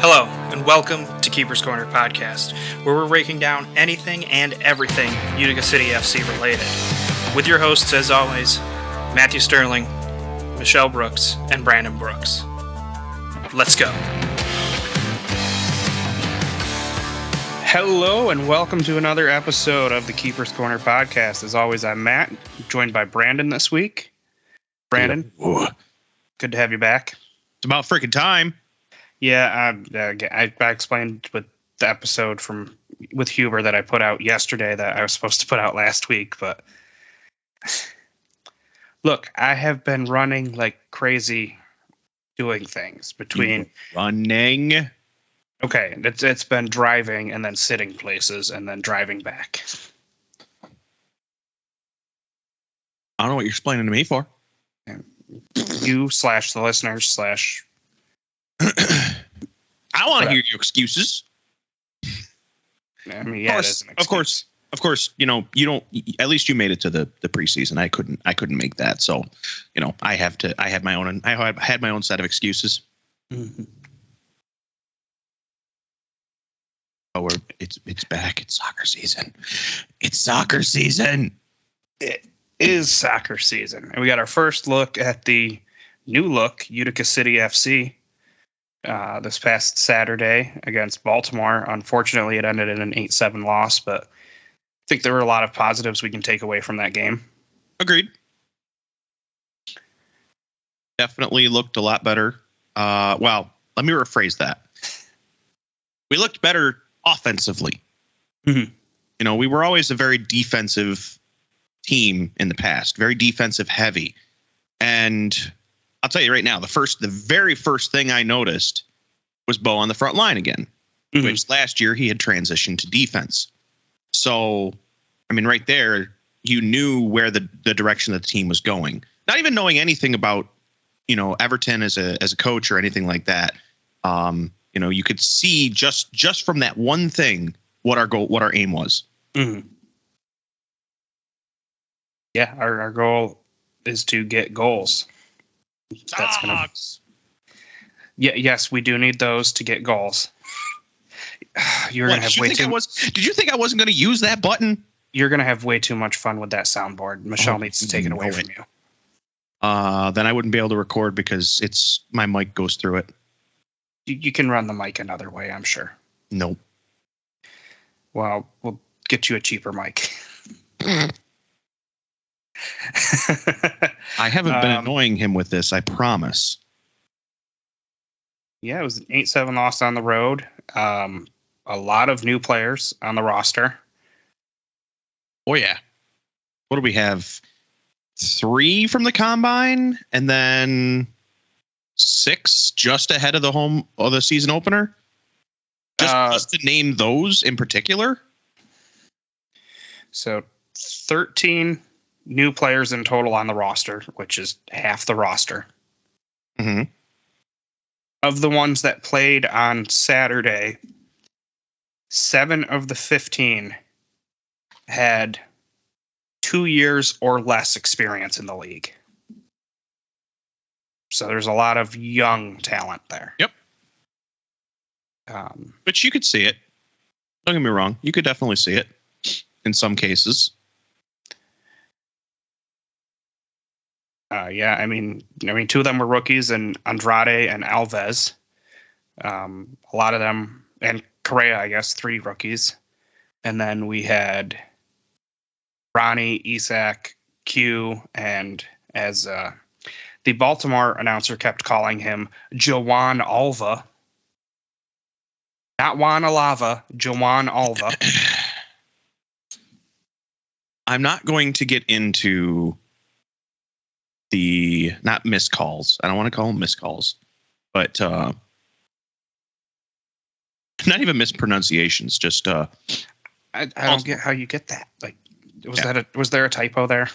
Hello, and welcome to Keeper's Corner Podcast, where we're breaking down anything and everything Utica City FC related. With your hosts, as always, Matthew Sterling, Michelle Brooks, and Brandon Brooks. Let's go. Hello, and welcome to another episode of the Keeper's Corner Podcast. As always, I'm Matt, joined by Brandon this week. Brandon, good to have you back. It's about freaking time. Yeah, I explained with the episode with Huber that I put out yesterday that I was supposed to put out last week, but look, I have been running like crazy doing things between running. Okay, it's been driving and then sitting places and then driving back. I don't know what you're explaining to me for. You / the listeners / I want to hear your excuses. I mean, yeah, of course. You know, you don't. At least you made it to the preseason. I couldn't make that. So, you know, I had my own set of excuses. Mm-hmm. Oh, it's back. It's soccer season. It's soccer season. It is soccer season, and we got our first look at the new look Utica City FC. This past Saturday against Baltimore. Unfortunately, it ended in an 8-7 loss, but I think there were a lot of positives we can take away from that game. Agreed. Definitely looked a lot better. Well, let me rephrase that. We looked better offensively. Mm-hmm. You know, we were always a very defensive team in the past, very defensive heavy. And I'll tell you right now, the very first thing I noticed was Bo on the front line again, mm-hmm. which last year he had transitioned to defense. So, I mean, right there, you knew where the direction of the team was going. Not even knowing anything about, you know, Everton as a coach or anything like that. You know, you could see just from that one thing what our aim was. Mm-hmm. Yeah, our goal is to get goals. Yes, we do need those to get goals. You're gonna have way too. Did you think I wasn't going to use that button? You're gonna have way too much fun with that soundboard. Michelle needs to take it away from you. Then I wouldn't be able to record because my mic goes through it. You can run the mic another way, I'm sure. Nope. Well, we'll get you a cheaper mic. I haven't been annoying him with this, I promise. Yeah, it was an 8-7 loss on the road. A lot of new players on the roster. Oh, yeah. What do we have? 3 from the combine and then 6 just ahead of the season opener? Just to name those in particular? So 13 new players in total on the roster, which is half the roster. Mm-hmm. Of the ones that played on Saturday, 7 of the 15 had 2 years or less experience in the league. So there's a lot of young talent there. Yep. But you could see it. Don't get me wrong. You could definitely see it in some cases. Yeah, I mean, 2 of them were rookies, and Andrade and Alves. A lot of them, and Correa, I guess, 3 rookies. And then we had Ronnie, Isak, Q, and as the Baltimore announcer kept calling him, Joan Alva. Not Juan Alava, Joan Alva. I'm not going to get into not missed calls. I don't want to call them missed calls, but not even mispronunciations. Just I don't get how you get that. Like, was there a typo there,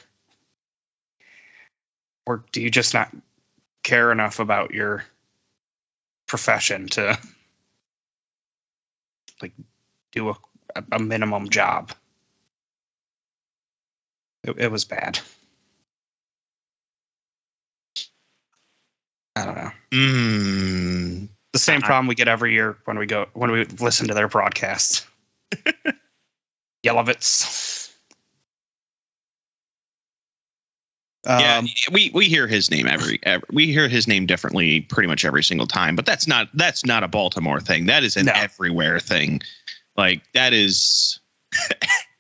or do you just not care enough about your profession to like do a minimum job? It was bad. I don't know. The same problem we get every year when we listen to their broadcasts. Yelovitz. Yeah, we hear his name we hear his name differently pretty much every single time, but that's not a Baltimore thing. That is an everywhere thing. Like, that is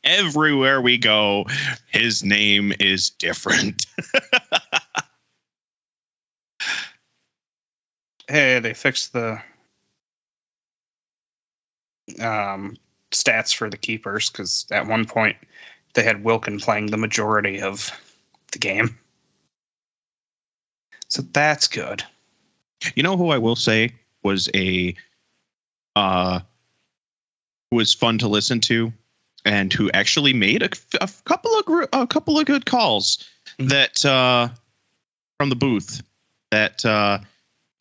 everywhere we go, his name is different. Hey, they fixed the stats for the keepers, because at one point they had Wilkin playing the majority of the game. So that's good. You know who I will say was was fun to listen to, and who actually made a couple of good calls that from the booth that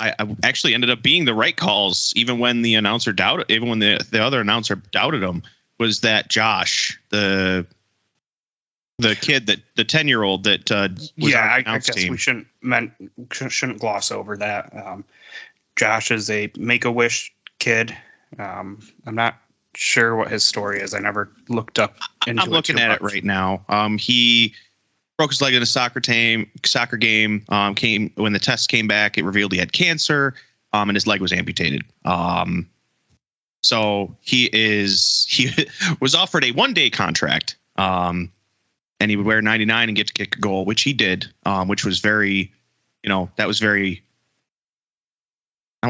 I actually ended up being the right calls, even when the other announcer doubted him. Was that Josh, the kid, that the 10-year-old that was on the I announce guess team. we shouldn't gloss over that. Josh is a Make-A-Wish kid. I'm not sure what his story is. I never looked up into it. I'm looking at it right now. He broke his leg in a soccer game. Came when the test came back, it revealed he had cancer, and his leg was amputated. So he was offered a 1-day contract, and he would wear 99 and get to kick a goal, which he did, which was very, that was very.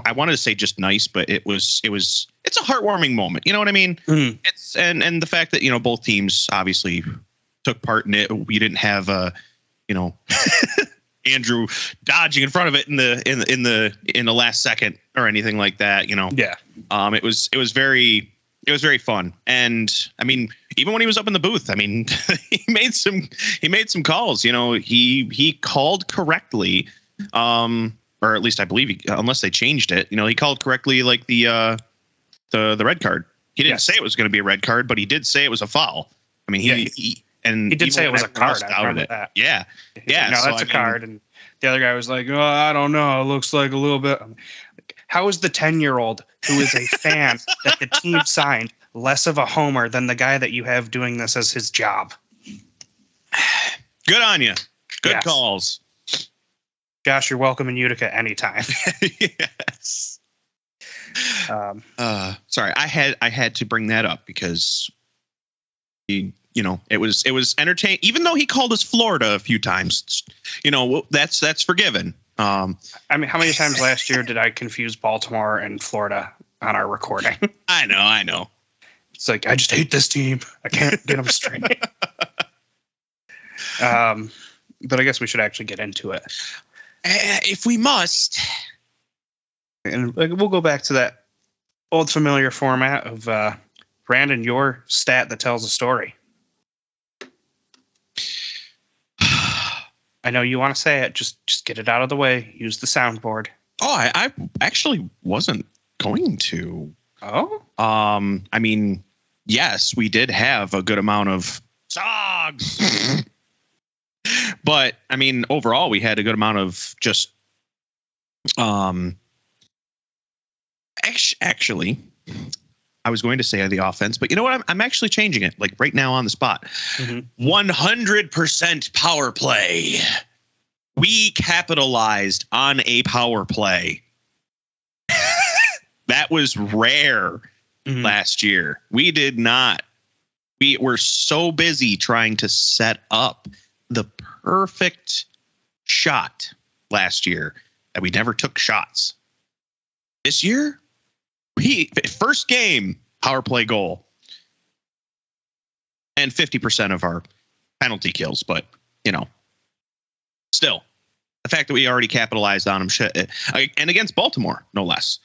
I wanted to say just nice, but it's a heartwarming moment. You know what I mean? Mm. It's and the fact that both teams obviously took part in it. We didn't have Andrew dodging in front of it in the last second or anything like that. Yeah. It was very fun. And I mean, even when he was up in the booth, I mean, he made some calls. He called correctly. Or at least I believe unless they changed it, he called correctly, like the red card. He didn't say it was going to be a red card, but he did say it was a foul. I mean, he did say it was a card. I remember that. Yeah. Yeah. No, that's a card. And the other guy was like, "Oh, I don't know. It looks like a little bit." How is the 10-year-old who is a fan that the team signed less of a homer than the guy that you have doing this as his job? Good on you. Good calls. Josh, you're welcome in Utica anytime. Yes. Sorry, I had to bring that up because it was entertaining. Even though he called us Florida a few times, that's forgiven. I mean, how many times last year did I confuse Baltimore and Florida on our recording? I know. It's like, I just hate this team. I can't get them straight. But I guess we should actually get into it. If we must. And we'll go back to that old familiar format of Brandon, your stat that tells a story. I know you want to say it. Just get it out of the way. Use the soundboard. Oh, I actually wasn't going to. Oh? I mean, yes, we did have a good amount of songs. But I mean, overall, we had a good amount of just. Actually, I was going to say the offense, but you know what? I'm actually changing it. Like right now on the spot. 100% power play. We capitalized on a power play. That was rare last year. We did not. We were so busy trying to set up the perfect shot last year that we never took shots. This year, first game, power play goal. And 50% of our penalty kills. But, still, the fact that we already capitalized on them, and against Baltimore, no less,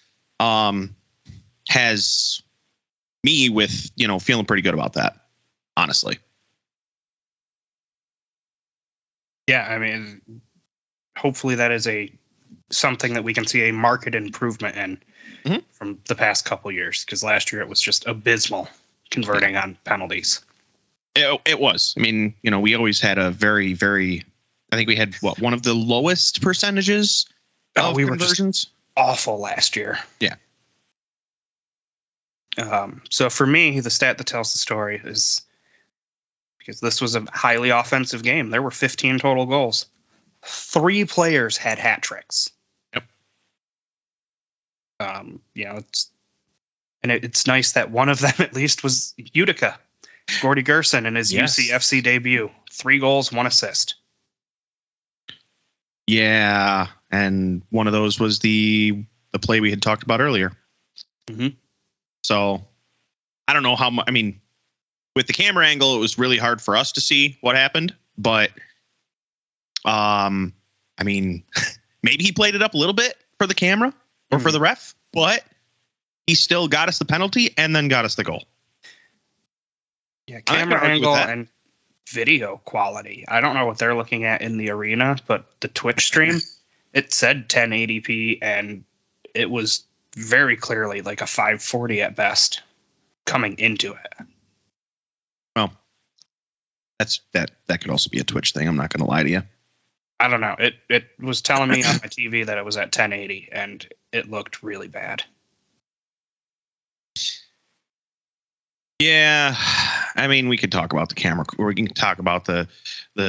has me with, feeling pretty good about that, honestly. Yeah, I mean, hopefully that is something that we can see a marked improvement in from the past couple years, because last year it was just abysmal converting on penalties. It was. I mean, we always had a very, very. I think we had one of the lowest percentages of conversions. awful last year. Yeah. So for me, the stat that tells the story is because this was a highly offensive game. There were 15 total goals. 3 players had hat tricks. Yep. It's nice that one of them at least was Utica, Gordy Gerson in his UCFC debut. 3 goals, 1 assist. Yeah, and one of those was the play we had talked about earlier. Mm-hmm. So I don't know how much. I mean, with the camera angle, it was really hard for us to see what happened. But I mean, maybe he played it up a little bit for the camera or for the ref, but he still got us the penalty and then got us the goal. Yeah, camera angle and video quality. I don't know what they're looking at in the arena, but the Twitch stream, it said 1080p, and it was very clearly like a 540 at best coming into it. Well, that could also be a Twitch thing. I'm not going to lie to you. I don't know. It was telling me on my TV that it was at 1080, and it looked really bad. Yeah, I mean, we could talk about the camera, or we can talk about the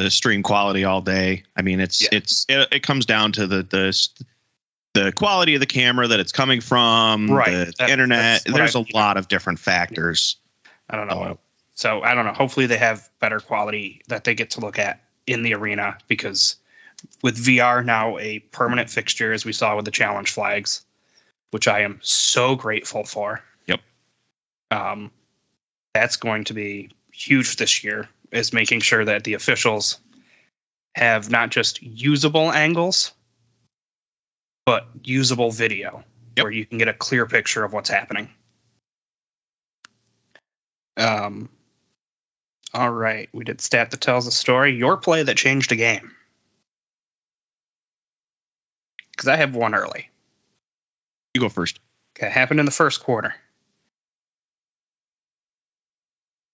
stream quality all day. I mean, it comes down to the quality of the camera that it's coming from, right? The internet. There's a lot of different factors. I don't know. So I don't know. Hopefully they have better quality that they get to look at in the arena, because with VR now a permanent fixture, as we saw with the challenge flags, which I am so grateful for. Yep. That's going to be huge this year, is making sure that the officials have not just usable angles, but usable video, where you can get a clear picture of what's happening. All right, we did stat that tells a story. Your play that changed a game. Because I have one early. You go first. Okay, happened in the first quarter.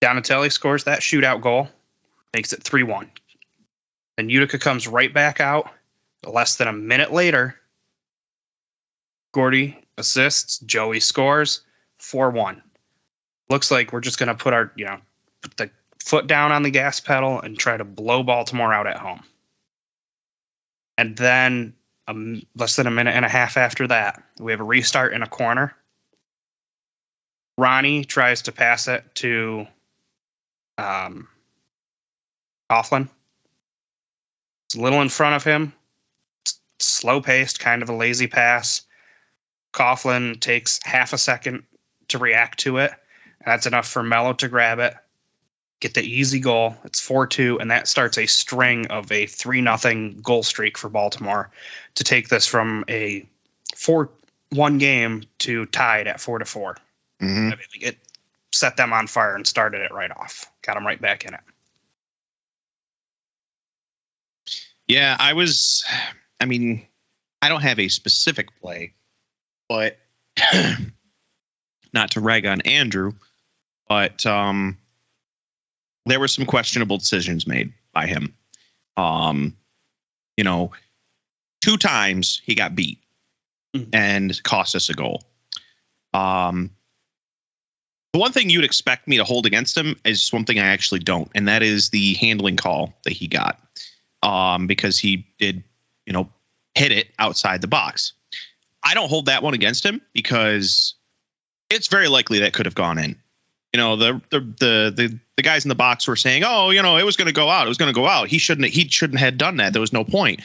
Donatelli scores that shootout goal, makes it 3-1. Then Utica comes right back out. Less than a minute later, Gordy assists, Joey scores, 4-1. Looks like we're just going to put the foot down on the gas pedal and try to blow Baltimore out at home. And then less than a minute and a half after that, we have a restart in a corner. Ronnie tries to pass it to Coughlin. It's a little in front of him. Slow paced, kind of a lazy pass. Coughlin takes half a second to react to it. That's enough for Mello to grab it, get the easy goal. It's 4-2, and that starts a string of a 3-0 goal streak for Baltimore to take this from a 4-1 game to tied at 4-4. Mm-hmm. I mean, it set them on fire and started it right off. Got them right back in it. Yeah, I don't have a specific play, but not to rag on Andrew, but there were some questionable decisions made by him. 2 times he got beat and cost us a goal. The one thing you'd expect me to hold against him is one thing I actually don't, and that is the handling call that he got, because he did, hit it outside the box. I don't hold that one against him because it's very likely that could have gone in. The guys in the box were saying, "Oh, it was going to go out. It was going to go out. He shouldn't have done that. There was no point."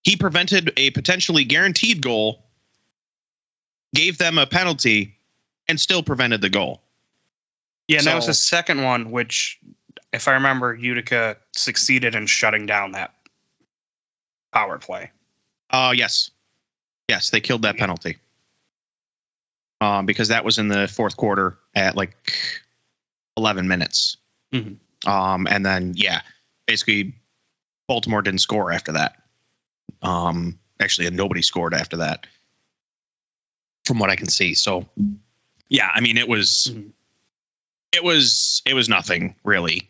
He prevented a potentially guaranteed goal, gave them a penalty, and still prevented the goal. Yeah, and that was the second one, which, if I remember, Utica succeeded in shutting down that power play. Yes, they killed that penalty. Because that was in the fourth quarter at like 11 minutes. Mm-hmm. And then, basically Baltimore didn't score after that. Actually, nobody scored after that from what I can see. So, yeah, I mean, it was nothing really.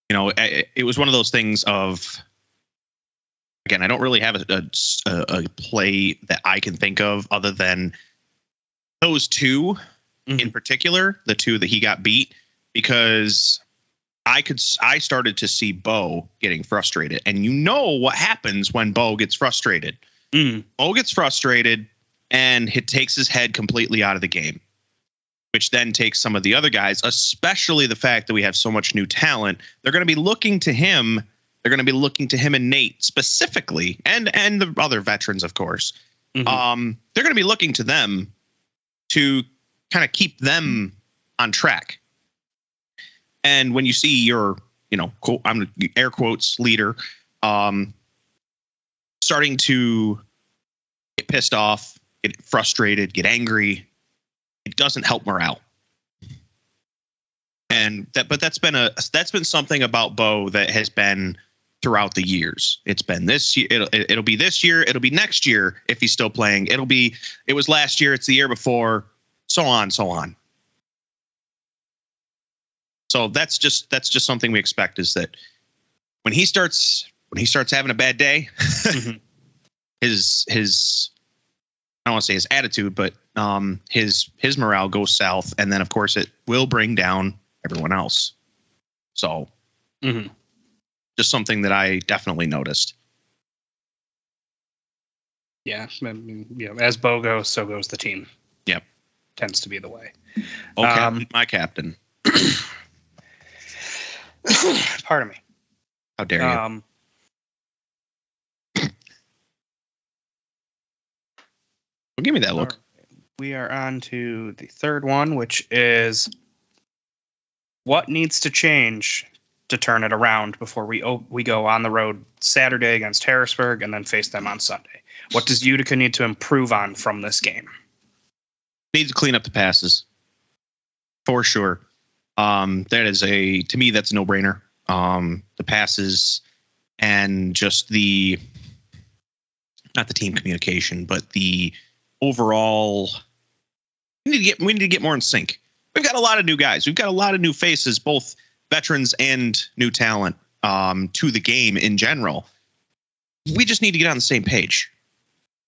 It was one of those things of again, I don't really have a play that I can think of other than those two in particular, the two that he got beat, because I started to see Bo getting frustrated, and you know what happens when Bo gets frustrated. Bo gets frustrated, and it takes his head completely out of the game, which then takes some of the other guys, especially the fact that we have so much new talent. They're going to be looking to him. They're going to be looking to him and Nate specifically, and the other veterans, of course. They're going to be looking to them to kind of keep them on track. And when you see your, I'm air quotes leader, starting to get pissed off, get frustrated, get angry, it doesn't help morale. But that's been something about Bo that has been throughout the years. It's been this year. It'll be this year. It'll be next year if he's still playing. It was last year. It's the year before. So on. So that's just something we expect, is that when he starts having a bad day, his I don't want to say his attitude, but his morale goes south, and then of course it will bring down everyone else. So just something that I definitely noticed. Yeah, as Bo goes, so goes the team. Yep, tends to be the way. Okay, my captain. Pardon me. How dare you? Well, give me that look. We are on to the third one, which is what needs to change to turn it around before we go on the road Saturday against Harrisburg and then face them on Sunday. What does Utica need to improve on from this game? Needs to clean up the passes, for sure. That is to me, that's a no-brainer. The passes and just not the team communication, but the overall, we need to get more in sync. We've got a lot of new guys. We've got a lot of new faces, both veterans and new talent, to the game in general. We just need to get on the same page.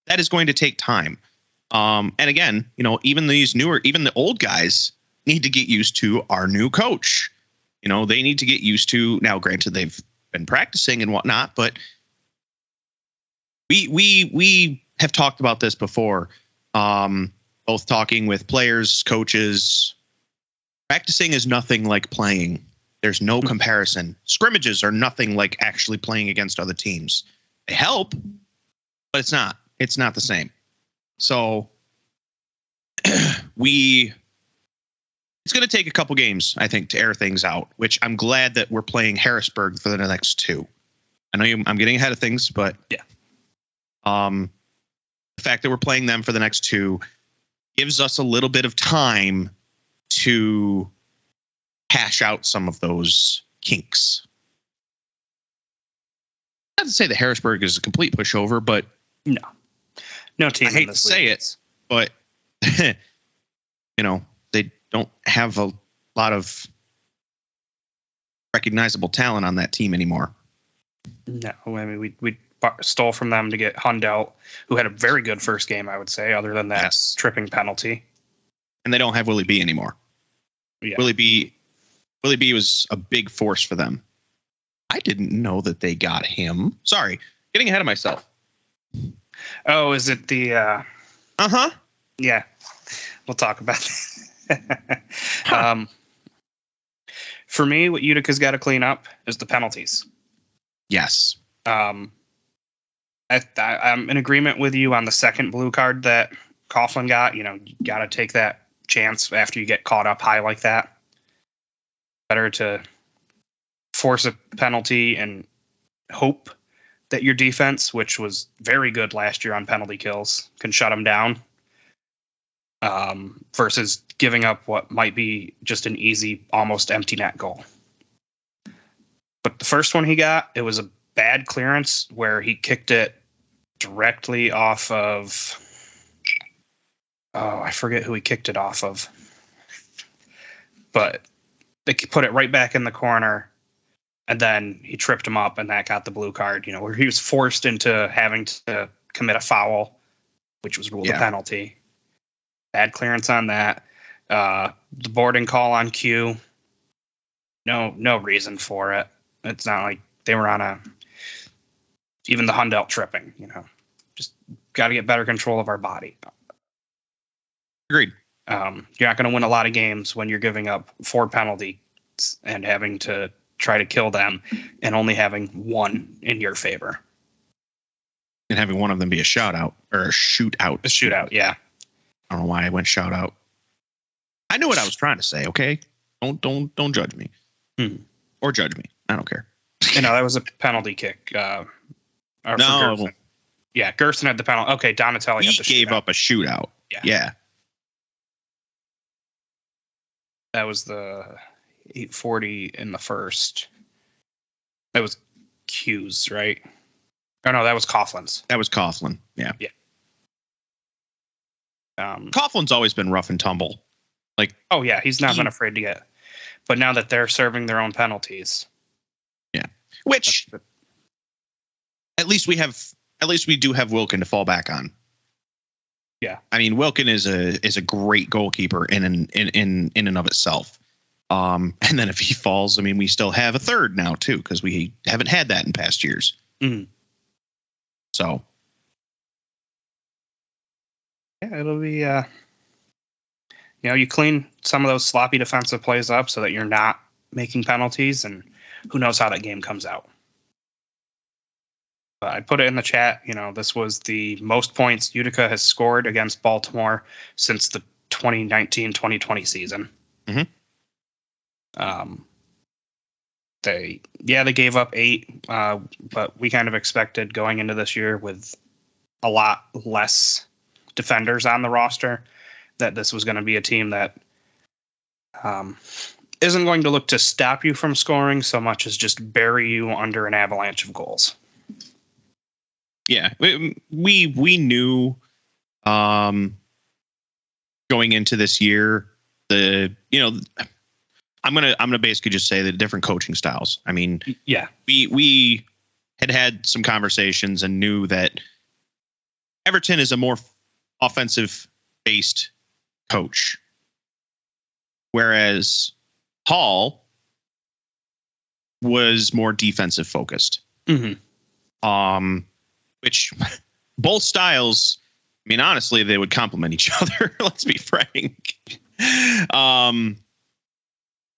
That is going to take time. And again, even the old guys need to get used to our new coach. They need to get used to, now granted they've been practicing and whatnot, but we have talked about this before, both talking with players, coaches. Practicing is nothing like playing. There's no comparison. Scrimmages are nothing like actually playing against other teams. They help, but it's not the same. So it's going to take a couple games, I think, to air things out, which I'm glad that we're playing Harrisburg for the next two. I know I'm getting ahead of things, but yeah. The fact that we're playing them for the next two gives us a little bit of time to hash out some of those kinks. Not to say that Harrisburg is a complete pushover, but no team. I hate to say it, but they don't have a lot of recognizable talent on that team anymore. No, I mean we stole from them to get Hundelt, who had a very good first game, I would say, other than that tripping penalty. And they don't have Willie B anymore. Yeah. Willie B was a big force for them. I didn't know that they got him. Sorry, getting ahead of myself. Oh, is it the? Yeah, we'll talk about that. For me, what Utica's got to clean up is the penalties. Yes. I'm in agreement with you on the second blue card that Coughlin got. You got to take that chance after you get caught up high like that. Better to force a penalty and hope that your defense, which was very good last year on penalty kills, can shut them down, versus giving up what might be just an easy, almost empty net goal. But the first one he got, it was a bad clearance where he kicked it directly off of. Oh, I forget who he kicked it off of. But they put it right back in the corner. And then he tripped him up, and that got the blue card, where he was forced into having to commit a foul, which was ruled a penalty. Bad clearance on that. The boarding call on Q. No reason for it. It's not like they were on even the Hundelt tripping, just got to get better control of our body. Agreed. You're not going to win a lot of games when you're giving up 4 penalties and having to try to kill them and only having 1 in your favor. And having one of them be a shootout. A shootout, yeah. I don't know why I went shout out. I knew what I was trying to say, okay? Don't judge me. Or judge me. I don't care. That was a penalty kick. No. Gerson. Yeah, Gerson had the penalty. Okay, Donatelli he had the shootout. gave up a shootout. Yeah. That was the 840 in the first. That was Q's, right? Oh, no, that was Coughlin's. That was Coughlin, yeah. Yeah. Coughlin's always been rough and tumble. Oh, yeah, he's not been afraid to get. But now that they're serving their own penalties. Yeah. Which, at least we do have Wilkin to fall back on. Yeah. I mean, Wilkin is a great goalkeeper in and of itself. And then if he falls, I mean, we still have a third now too, because we haven't had that in past years. Mm-hmm. So. Yeah, it'll be, you clean some of those sloppy defensive plays up so that you're not making penalties, and who knows how that game comes out. I put it in the chat. This was the most points Utica has scored against Baltimore since the 2019-2020 season. Mm-hmm. They gave up 8, but we kind of expected going into this year with a lot less defenders on the roster that this was going to be a team that isn't going to look to stop you from scoring so much as just bury you under an avalanche of goals. Yeah, we knew going into this year I'm gonna basically just say the different coaching styles. I mean, yeah, we had some conversations and knew that Everton is a more offensive based coach, whereas Hall was more defensive focused. Mm-hmm. Which both styles, I mean, honestly, they would complement each other. Let's be frank. Kind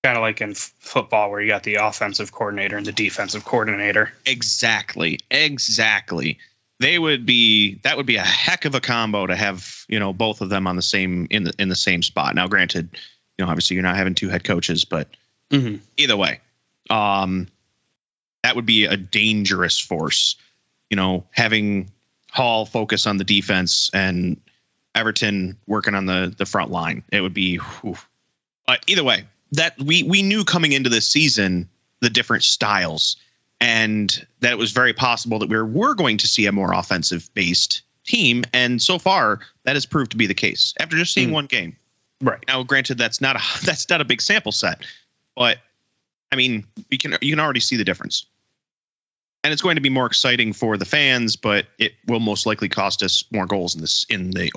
of like in football where you got the offensive coordinator and the defensive coordinator. Exactly. That would be a heck of a combo to have, both of them on the same in the same spot. Now, granted, obviously you're not having 2 head coaches, but either way, that would be a dangerous force. Having Hall focus on the defense and Everton working on the front line. It would be, but either way, that we knew coming into this season the different styles, and that it was very possible that we were going to see a more offensive based team. And so far, that has proved to be the case after just seeing one game. Right now, granted, that's not a big sample set, but I mean, you can already see the difference. And it's going to be more exciting for the fans, but it will most likely cost us more goals in the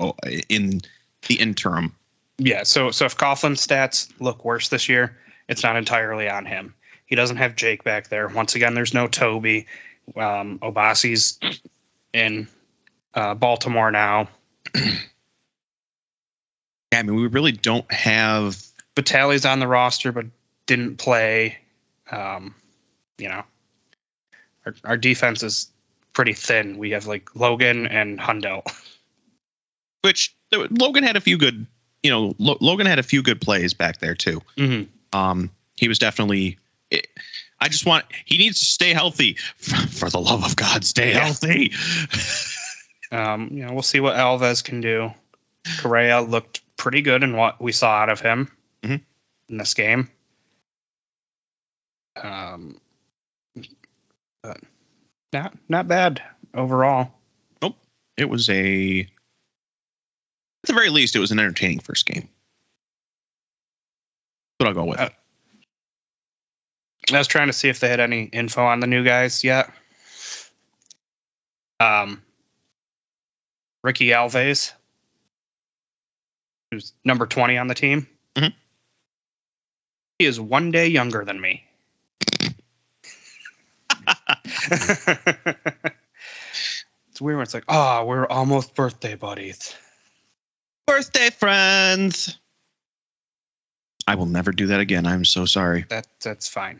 interim. Yeah. So if Coughlin's stats look worse this year, it's not entirely on him. He doesn't have Jake back there. Once again, there's no Toby. Obasi's in Baltimore now. Yeah, I mean, we really don't have. Batali's on the roster, but didn't play. Our defense is pretty thin. We have Logan and Hundo. Which Logan had a few good, Logan had a few good plays back there too. Mm-hmm. He was definitely. He needs to stay healthy. For the love of God, stay healthy. We'll see what Alves can do. Correa looked pretty good in what we saw out of him in this game. But not bad overall. Nope. It was at the very least, it was an entertaining first game. But I'll go with it. I was trying to see if they had any info on the new guys yet. Ricky Alves, who's number 20 on the team. Mhm. He is 1 day younger than me. It's weird when it's like, oh, we're almost birthday buddies. Birthday friends. I will never do that again. I'm so sorry. That's fine.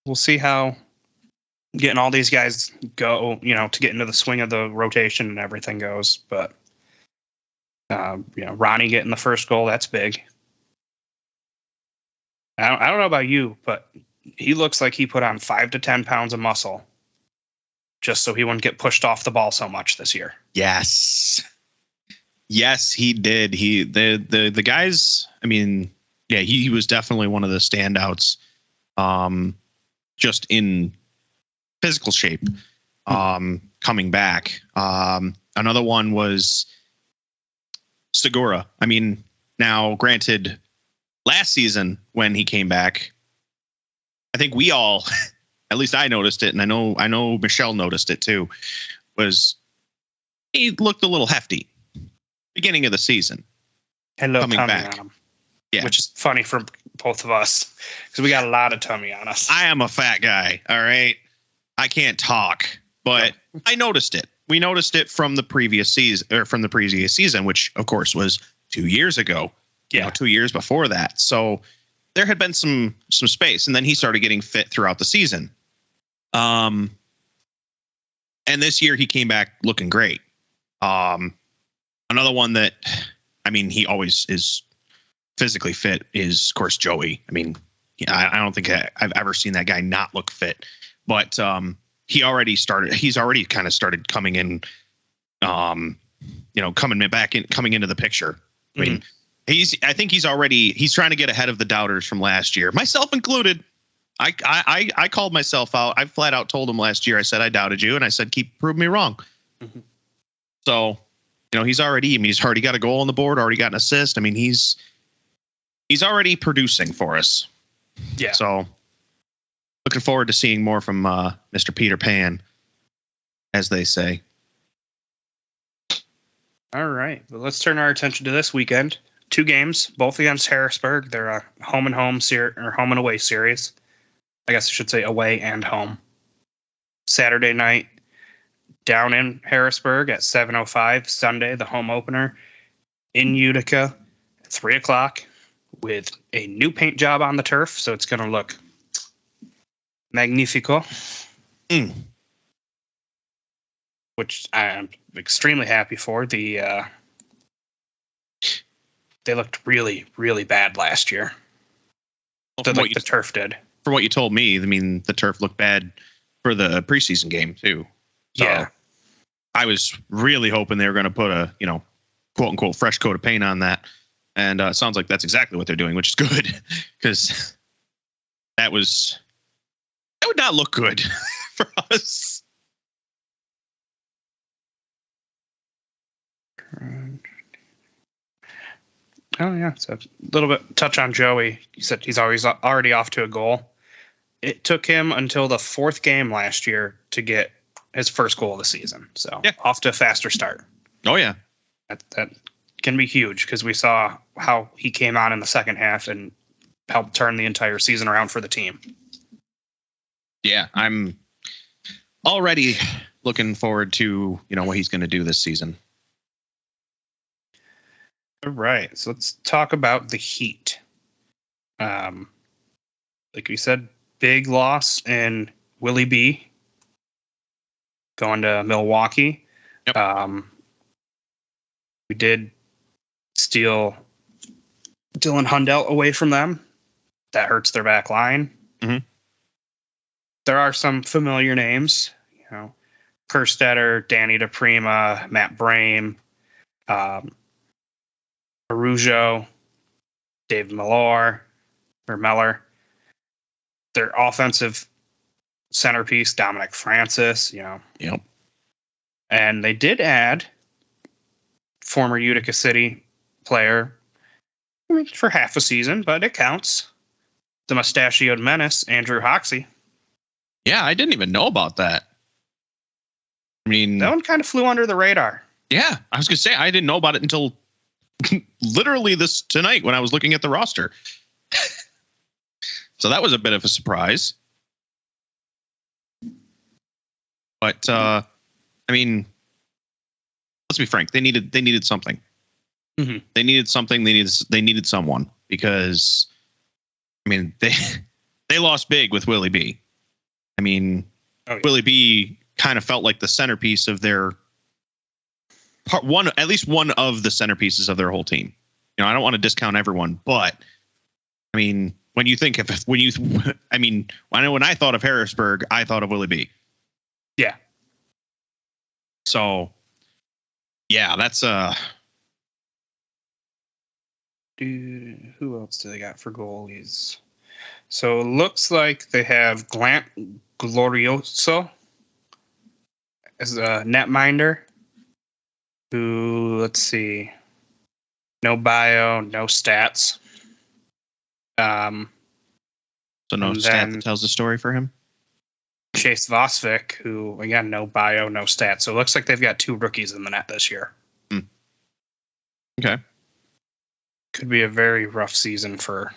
We'll see how getting all these guys go, to get into the swing of the rotation and everything goes. But, Ronnie getting the first goal, that's big. I don't know about you, but he looks like he put on 5 to 10 pounds of muscle just so he wouldn't get pushed off the ball so much this year. Yes, he did. The guys, I mean, yeah, he was definitely one of the standouts, just in physical shape, coming back. Another one was Segura. I mean, now granted, last season when he came back, I think we all, at least I noticed it, and I know Michelle noticed it too, was he looked a little hefty beginning of the season. And no coming tummy back. on him. Yeah. Which is funny for both of us because we got a lot of tummy on us. I am a fat guy. All right. I can't talk, but I noticed it. We noticed it from the previous season, which of course was 2 years ago. Yeah. 2 years before that. So there had been some space, and then he started getting fit throughout the season. And this year he came back looking great. Another one that, I mean, he always is physically fit is, of course, Joey. I mean, I don't think I've ever seen that guy not look fit, but he's already kind of started coming in, coming into the picture. I mean, I think he's trying to get ahead of the doubters from last year, myself included. I called myself out. I flat out told him last year, I said, I doubted you. And I said, prove me wrong. Mm-hmm. So, he's already got a goal on the board, already got an assist. I mean, he's already producing for us. Yeah. So looking forward to seeing more from Mr. Peter Pan, as they say. All right. Well, let's turn our attention to this weekend. 2 games, both against Harrisburg. They're a home and away series. I guess I should say away and home. Saturday night down in Harrisburg at 7:05. Sunday, the home opener in Utica at 3:00 with a new paint job on the turf. So it's going to look magnifico. Which I am extremely happy for. They looked really, really bad last year. Well, the turf did. For what you told me, I mean, the turf looked bad for the preseason game too. So yeah. I was really hoping they were going to put a, quote unquote, fresh coat of paint on that. And it sounds like that's exactly what they're doing, which is good because that would not look good for us. Oh, yeah. So a little bit touch on Joey. He said he's already off to a goal. It took him until the 4th game last year to get his first goal of the season. So off to a faster start. Oh, yeah. That can be huge because we saw how he came on in the second half and helped turn the entire season around for the team. Yeah, I'm already looking forward to, what he's going to do this season. All right, so let's talk about the Heat. Like we said, big loss in Willie B going to Milwaukee. Yep. We did steal Dylan Hundell away from them. That hurts their back line. Mm-hmm. There are some familiar names, Kerstetter, Danny DePrima, Matt Brame, Arujo, Dave Meller. Their offensive centerpiece, Dominic Francis, Yep. And they did add former Utica City player I mean, for half a season, but it counts. The mustachioed menace, Andrew Hoxie. Yeah, I didn't even know about that. I mean, That one kind of flew under the radar. Yeah, I was going to say, I didn't know about it until literally tonight when I was looking at the roster. So that was a bit of a surprise. But, I mean, let's be frank. They needed something. Mm-hmm. They needed something. They needed someone because, I mean, they lost big with Willie B. I mean, Willie B kind of felt like the centerpiece of their at least one of the centerpieces of their whole team. You know, I don't want to discount everyone, but I mean, when you think of I know when I thought of Harrisburg, I thought of Willie B. Yeah. So, yeah, that's who else do they got for goalies? So it looks like they have Glant Glorioso as a netminder. Who, let's see, no bio, no stats. So no stat that tells the story for him. Chase Vosvik, who again, no bio, no stats. So it looks like they've got 2 rookies in the net this year. Okay. Could be a very rough season for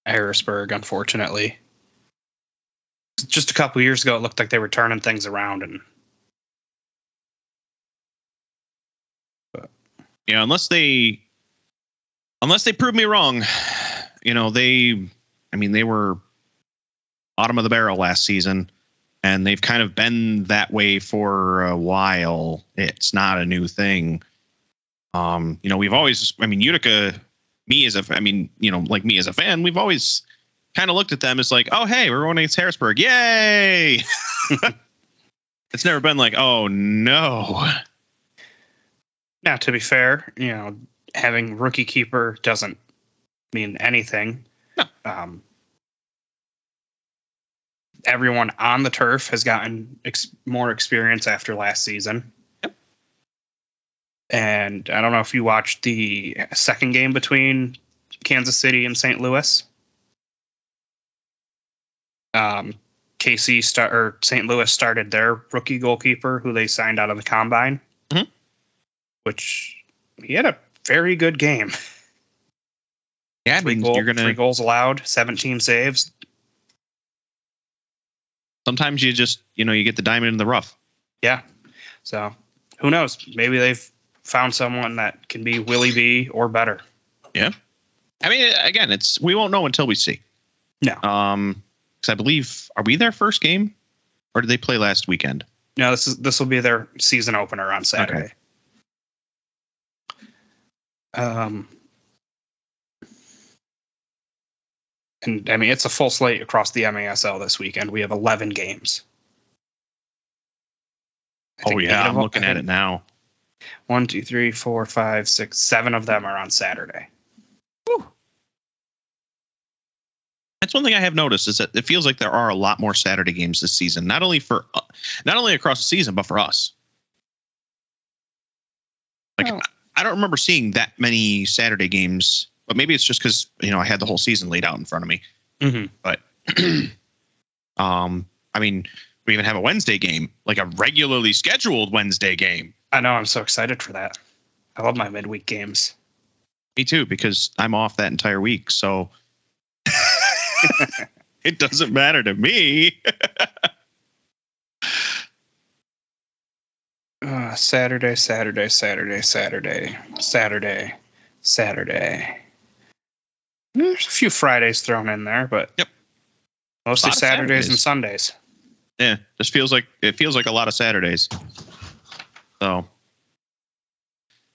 Harrisburg, unfortunately. Just a couple years ago, it looked like they were turning things around, and yeah, unless they prove me wrong, you know, they were bottom of the barrel last season, and they've kind of been that way for a while. It's not a new thing. You know, we've always, Utica, me as a fan, we've always kind of looked at them as like, oh, hey, we're going against Harrisburg. Yay. It's never been like, oh no. Now, to be fair, you know, having rookie keeper doesn't mean anything. No. Everyone on the turf has gotten more experience after last season. Yep. And I don't know if you watched the second game between Kansas City and St. Louis. St. Louis started their rookie goalkeeper, who they signed out of the combine. Mm-hmm. Which he had a very good game. Yeah, 3 goals allowed, 17 saves. Sometimes you just, you get the diamond in the rough. Yeah. So who knows? Maybe they've found someone that can be Willie B or better. Yeah. I mean, again, we won't know until we see. No. Because I believe, are we their first game, or did they play last weekend? No, this will be their season opener on Saturday. Okay. And I mean, it's a full slate across the MASL this weekend. We have 11 games. Oh yeah, I'm looking at it now. 1, 2, 3, 4, 5, 6, 7 of them are on Saturday. Whew. That's one thing I have noticed is that it feels like there are a lot more Saturday games this season. Not only across the season, but for us. Like, I don't remember seeing that many Saturday games, but maybe it's just because, I had the whole season laid out in front of me. Mm-hmm. But, I mean, we even have a Wednesday game, like a regularly scheduled Wednesday game. I know. I'm so excited for that. I love my midweek games. Me too, because I'm off that entire week. So it doesn't matter to me. Saturday. There's a few Fridays thrown in there, but yep, mostly Saturdays and Sundays. Yeah, it feels like a lot of Saturdays. So,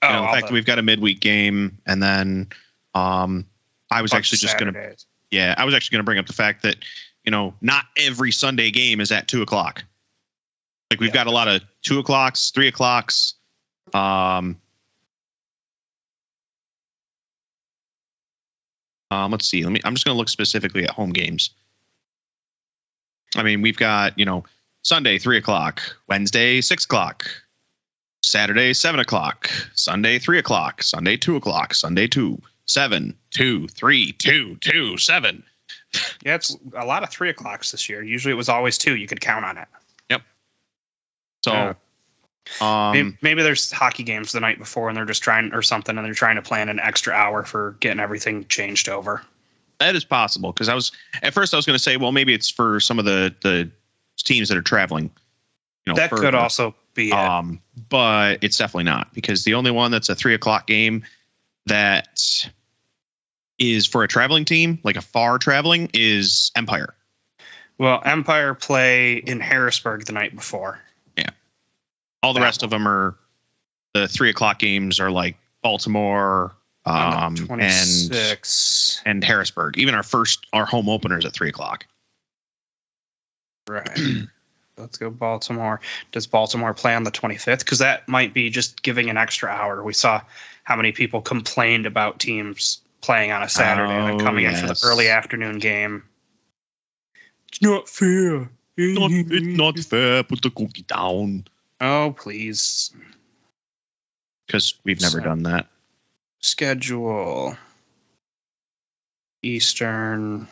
the fact that we've got a midweek game, and then I was actually just going to bring up the fact that not every Sunday game is at 2:00. Like we've got a lot of 2:00, 3:00. Let's see. I'm just going to look specifically at home games. I mean, we've got Sunday 3:00, Wednesday 6:00, Saturday, 7 o'clock. Sunday, 3 o'clock. Sunday, 2 o'clock. Sunday, 2, 7, 2, 3, 2, 2, 7. Yeah, it's a lot of 3 o'clocks this year. Usually it was always 2. You could count on it. Yep. So, maybe there's hockey games the night before and they're just trying or something, and they're trying to plan an extra hour for getting everything changed over. that is possible, because at first I was going to say, well, maybe it's for some of the teams that are traveling. That could also be it. But it's definitely not, because the only one that's a 3 o'clock game that is for a traveling team, like a far traveling, is Empire. Well, Empire play in Harrisburg the night before. Yeah. All the rest of them are the 3 o'clock games are like Baltimore, 26 and Harrisburg. Even our home openers at 3 o'clock. Right. Let's go Baltimore. Does Baltimore play on the 25th? Because that might be just giving an extra hour. We saw how many people complained about teams playing on a Saturday and then coming in for the early afternoon game. It's not fair. It's not fair. Put the cookie down. Oh, please. Because we've never done that. Schedule. Eastern.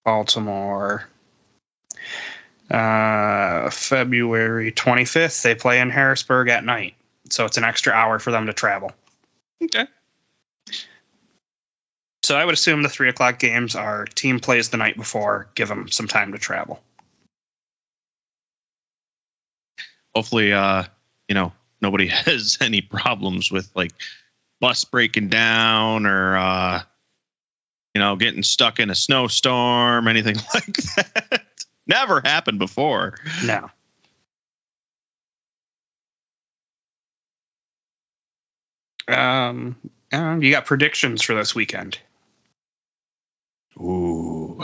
Baltimore. February 25th, they play in Harrisburg at night. So it's an extra hour for them to travel. Okay. So I would assume the 3 o'clock games are team plays the night before, give them some time to travel. Hopefully, nobody has any problems with like bus breaking down or, getting stuck in a snowstorm, anything like that. Never happened before. No. You got predictions for this weekend? Ooh.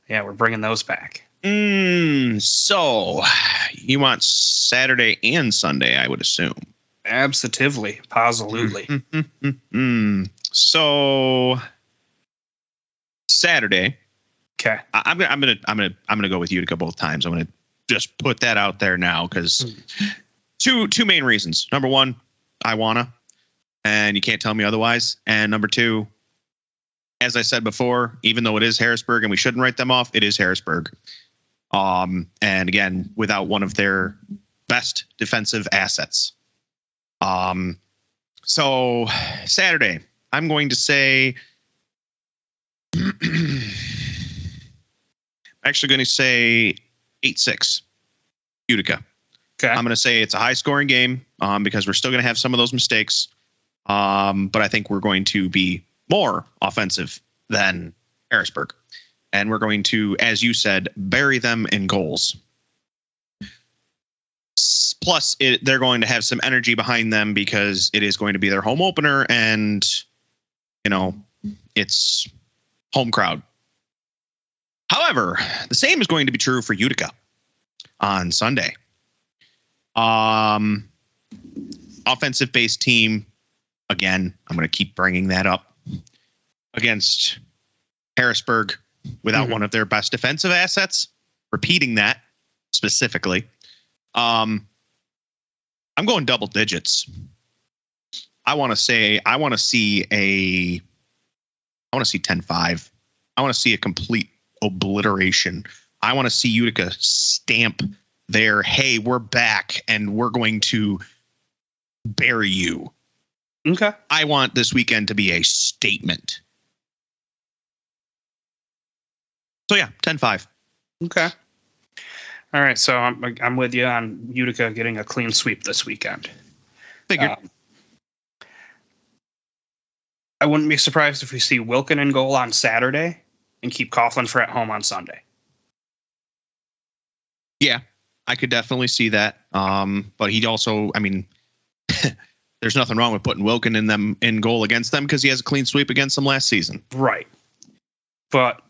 Yeah, we're bringing those back. So you want Saturday and Sunday, I would assume. Absolutely. Positively. So Saturday. Okay. I'm gonna go with Utica both times. I'm gonna just put that out there now, because two main reasons. Number one, I wanna, and you can't tell me otherwise. And number two, as I said before, even though it is Harrisburg and we shouldn't write them off, it is Harrisburg. And again, without one of their best defensive assets. So Saturday, I'm going to say. Actually going to say 8-6 Utica. Okay. I'm going to say it's a high scoring game because we're still going to have some of those mistakes. But I think we're going to be more offensive than Harrisburg. And we're going to, as you said, bury them in goals. Plus, they're going to have some energy behind them because it is going to be their home opener and, it's home crowd. However, the same is going to be true for Utica on Sunday. Offensive-based team. Again, I'm going to keep bringing that up against Harrisburg without one of their best defensive assets. Repeating that specifically. I'm going double digits. I want to see 10-5. I want to see a complete obliteration. I want to see Utica stamp their, hey, we're back and we're going to bury you. Okay. I want this weekend to be a statement. So yeah, 10-5. Okay. All right, so I'm with you on Utica getting a clean sweep this weekend. Figured. I wouldn't be surprised if we see Wilkin in goal on Saturday and keep Coughlin for at home on Sunday. Yeah, I could definitely see that. But he'd also, there's nothing wrong with putting Wilkin in goal against them because he has a clean sweep against them last season. Right. But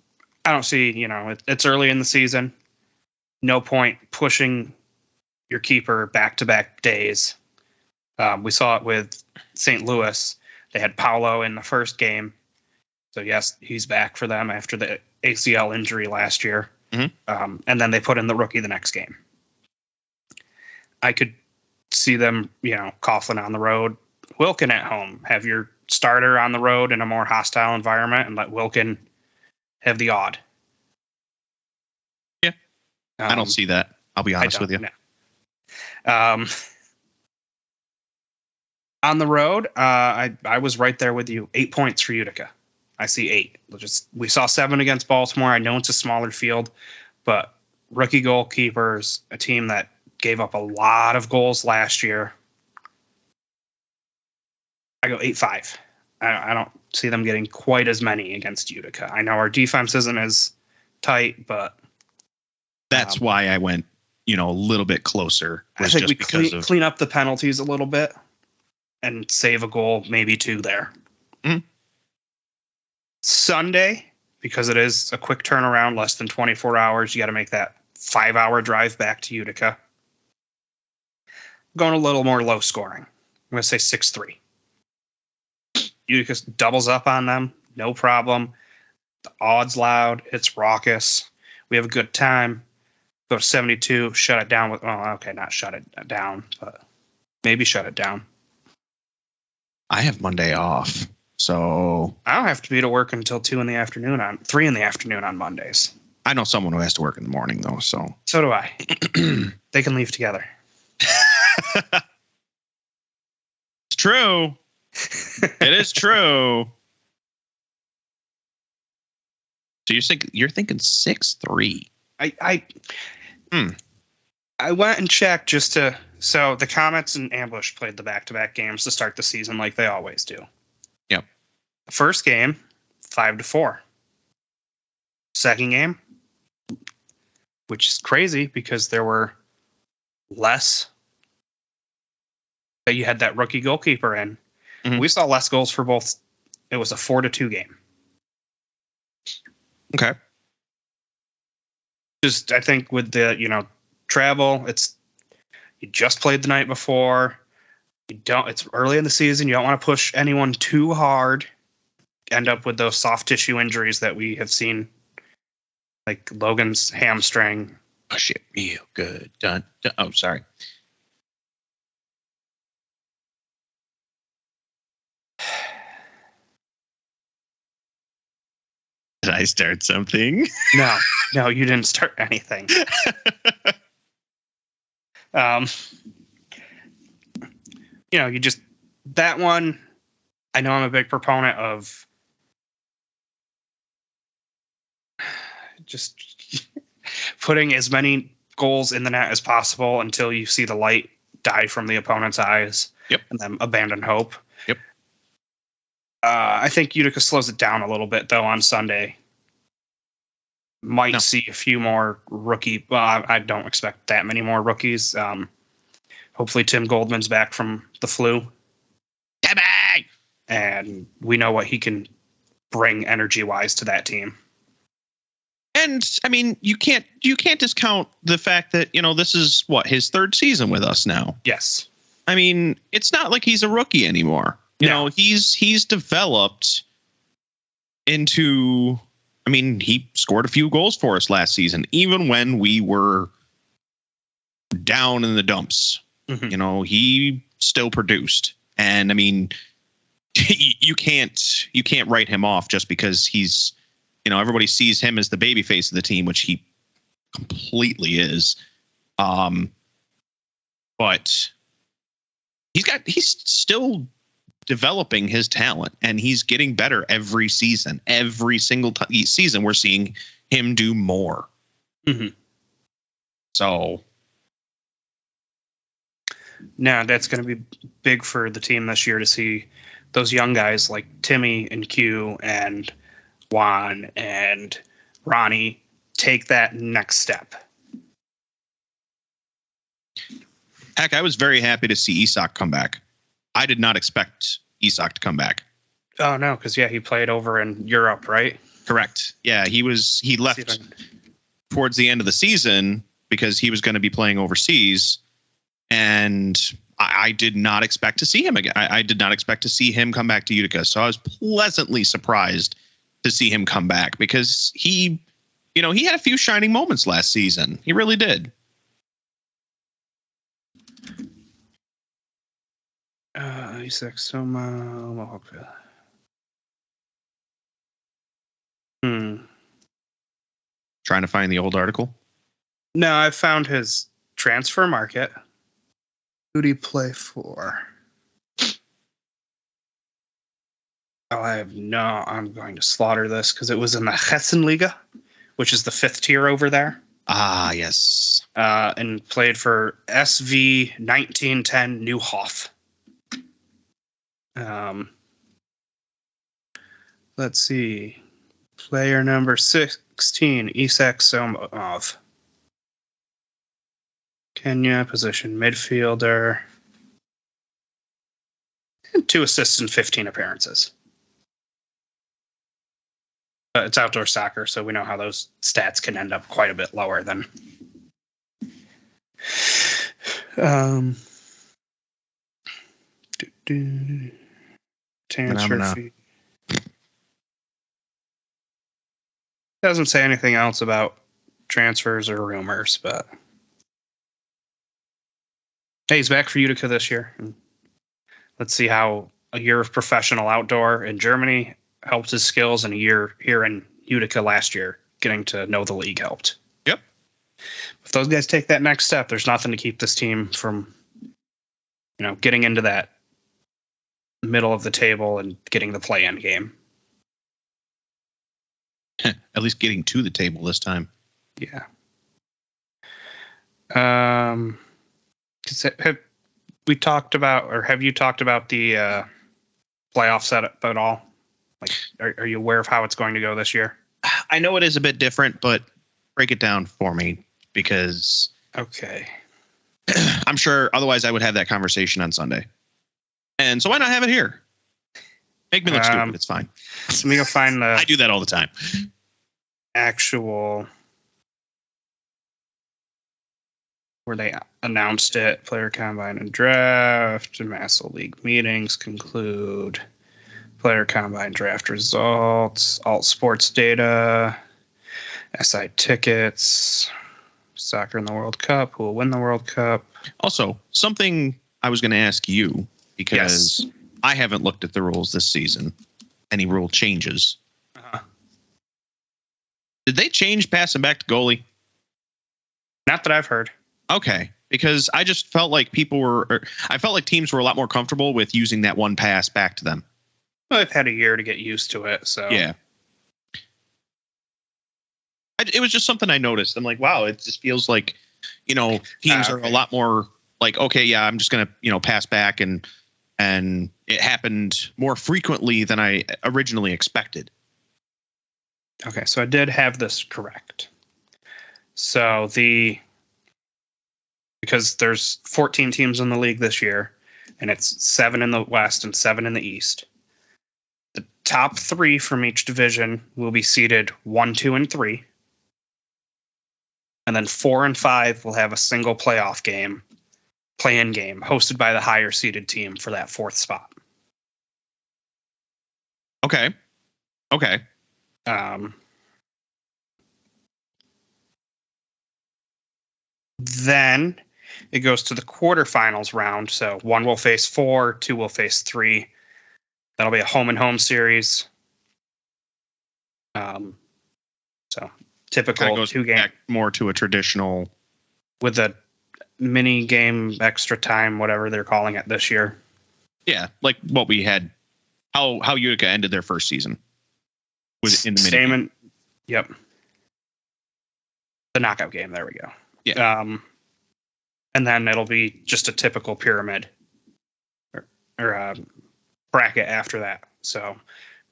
I don't see, it's early in the season. No point pushing your keeper back-to-back days. We saw it with St. Louis. They had Paolo in the first game. So, yes, he's back for them after the ACL injury last year. Mm-hmm. And then they put in the rookie the next game. I could see them, Coughlin on the road, Wilkin at home. Have your starter on the road in a more hostile environment and let Wilkin have the odd. Yeah. I don't see that. I'll be honest with you. No. On the road, I was right there with you. 8 points for Utica. I see 8. We saw 7 against Baltimore. I know it's a smaller field, but rookie goalkeepers, a team that gave up a lot of goals last year. I go 8-5. I don't see them getting quite as many against Utica. I know our defense isn't as tight, but that's why I went, a little bit closer. I think we clean up the penalties a little bit and save a goal, maybe 2 there. Mm-hmm. Sunday, because it is a quick turnaround, less than 24 hours, you got to make that 5-hour drive back to Utica. I'm going a little more low scoring. I'm going to say 6-3. Utica doubles up on them, no problem. The odds loud, it's raucous. We have a good time. Go to 72, shut it down with. Oh, okay, not shut it down, but maybe shut it down. I have Monday off, so I don't have to be to work until 3 in the afternoon on Mondays. I know someone who has to work in the morning though, so do I. They can leave together. It's true. It is true. So you're thinking 6-3. I went and checked so the Comets and Ambush played the back-to-back games to start the season like they always do. Yep. The first game, 5-4. Second game, which is crazy because there were less that you had that rookie goalkeeper in. Mm-hmm. We saw less goals for both. It was a 4-2 game. Okay. Just, I think with the, travel, you just played the night before. It's early in the season. You don't want to push anyone too hard. End up with those soft tissue injuries that we have seen, like Logan's hamstring. Push it real good. Done. Oh, sorry. Did I start something? No, you didn't start anything. You just, that one, I know I'm a big proponent of just putting as many goals in the net as possible until you see the light die from the opponent's eyes. Yep. And then abandon hope. Yep. I think Utica slows it down a little bit, though, on Sunday. Might see a few more rookie. Well, I don't expect that many more rookies. Hopefully Tim Goldman's back from the flu. And we know what he can bring energy-wise to that team. And, I mean, you can't discount the fact that, this is, his 3rd season with us now. Yes. I mean, it's not like he's a rookie anymore. You know, he's developed into, I mean, he scored a few goals for us last season, even when we were down in the dumps. Mm-hmm. He still produced. And I mean, you can't write him off just because he's, everybody sees him as the baby face of the team, which he completely is. But he's still developing his talent, and he's getting better every season. Every single season, we're seeing him do more. Mm-hmm. So, now that's going to be big for the team this year to see those young guys like Timmy and Q and Juan and Ronnie take that next step. Heck, I was very happy to see Isak come back. I did not expect Isak to come back. Oh, no, because, he played over in Europe, right? Correct. Yeah, he left towards the end of the season because he was going to be playing overseas, and I did not expect to see him again. I did not expect to see him come back to Utica, so I was pleasantly surprised to see him come back because he had a few shining moments last season. He really did. Isaac Soma. Trying to find the old article. No, I found his transfer market. Who did he play for? Oh, I'm going to slaughter this because it was in the Hessenliga, which is the 5th tier over there. Ah, yes. And played for SV 1910 Neuhof. Let's see. Player number 16, Isak Somov. Kenya, position midfielder. 2 assists and 15 appearances. It's outdoor soccer, so we know how those stats can end up quite a bit lower than. Transfer fee. Doesn't say anything else about transfers or rumors, but hey, he's back for Utica this year. Let's see how a year of professional outdoor in Germany helped his skills, and a year here in Utica last year getting to know the league helped. Yep. If those guys take that next step, there's nothing to keep this team from, getting into that middle of the table and getting the play-in game. At least getting to the table this time. Yeah. Have you talked about the playoff setup at all? Like, are you aware of how it's going to go this year? I know it is a bit different, but break it down for me because. Okay. I'm sure otherwise I would have that conversation on Sunday. And so why not have it here? Make me look stupid. It's fine. Let me go find the. I do that all the time. Actual. Where they announced it. Player combine and draft. Massel League meetings conclude. Player combine draft results. Alt sports data. SI tickets. Soccer in the World Cup. Who will win the World Cup? Also, something I was going to ask you because I haven't looked at the rules this season. Any rule changes? Did they change passing back to goalie? Not that I've heard. Okay, because I just felt like I felt like teams were a lot more comfortable with using that one pass back to them. Well, I've had a year to get used to it, so yeah. It was just something I noticed. I'm like, wow, it just feels like, teams are a lot more like, okay, yeah, I'm just gonna, pass back, and it happened more frequently than I originally expected. Okay, so I did have this correct. So because there's 14 teams in the league this year, and it's 7 in the West and 7 in the East. The top 3 from each division will be seeded 1, 2, and 3. And then 4 and 5 will have a single playoff game, play-in game, hosted by the higher seeded team for that 4th spot. Okay. Then it goes to the quarterfinals round. So 1 will face 4, 2 will face 3. That'll be a home and home series. So typical 2-game, back more to a traditional with a mini game, extra time, whatever they're calling it this year. Yeah, like what we had. How Utica ended their first season. Was in the mini game. Yep. The knockout game. There we go. Yeah. And then it'll be just a typical pyramid or bracket after that. So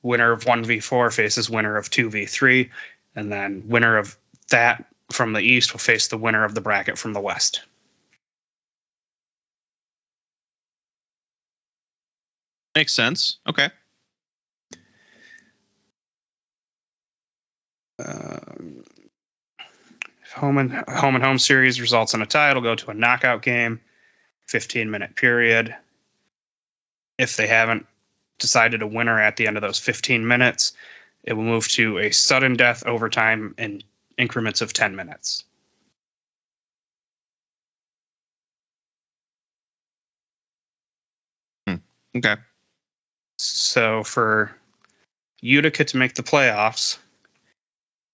winner of 1v4 faces winner of 2v3, and then winner of that from the East will face the winner of the bracket from the West. Makes sense. Okay. Home and home series results in a tie. It'll go to a knockout game, 15-minute period. If they haven't decided a winner at the end of those 15 minutes, it will move to a sudden death overtime in increments of 10 minutes. Okay. So for Utica to make the playoffs,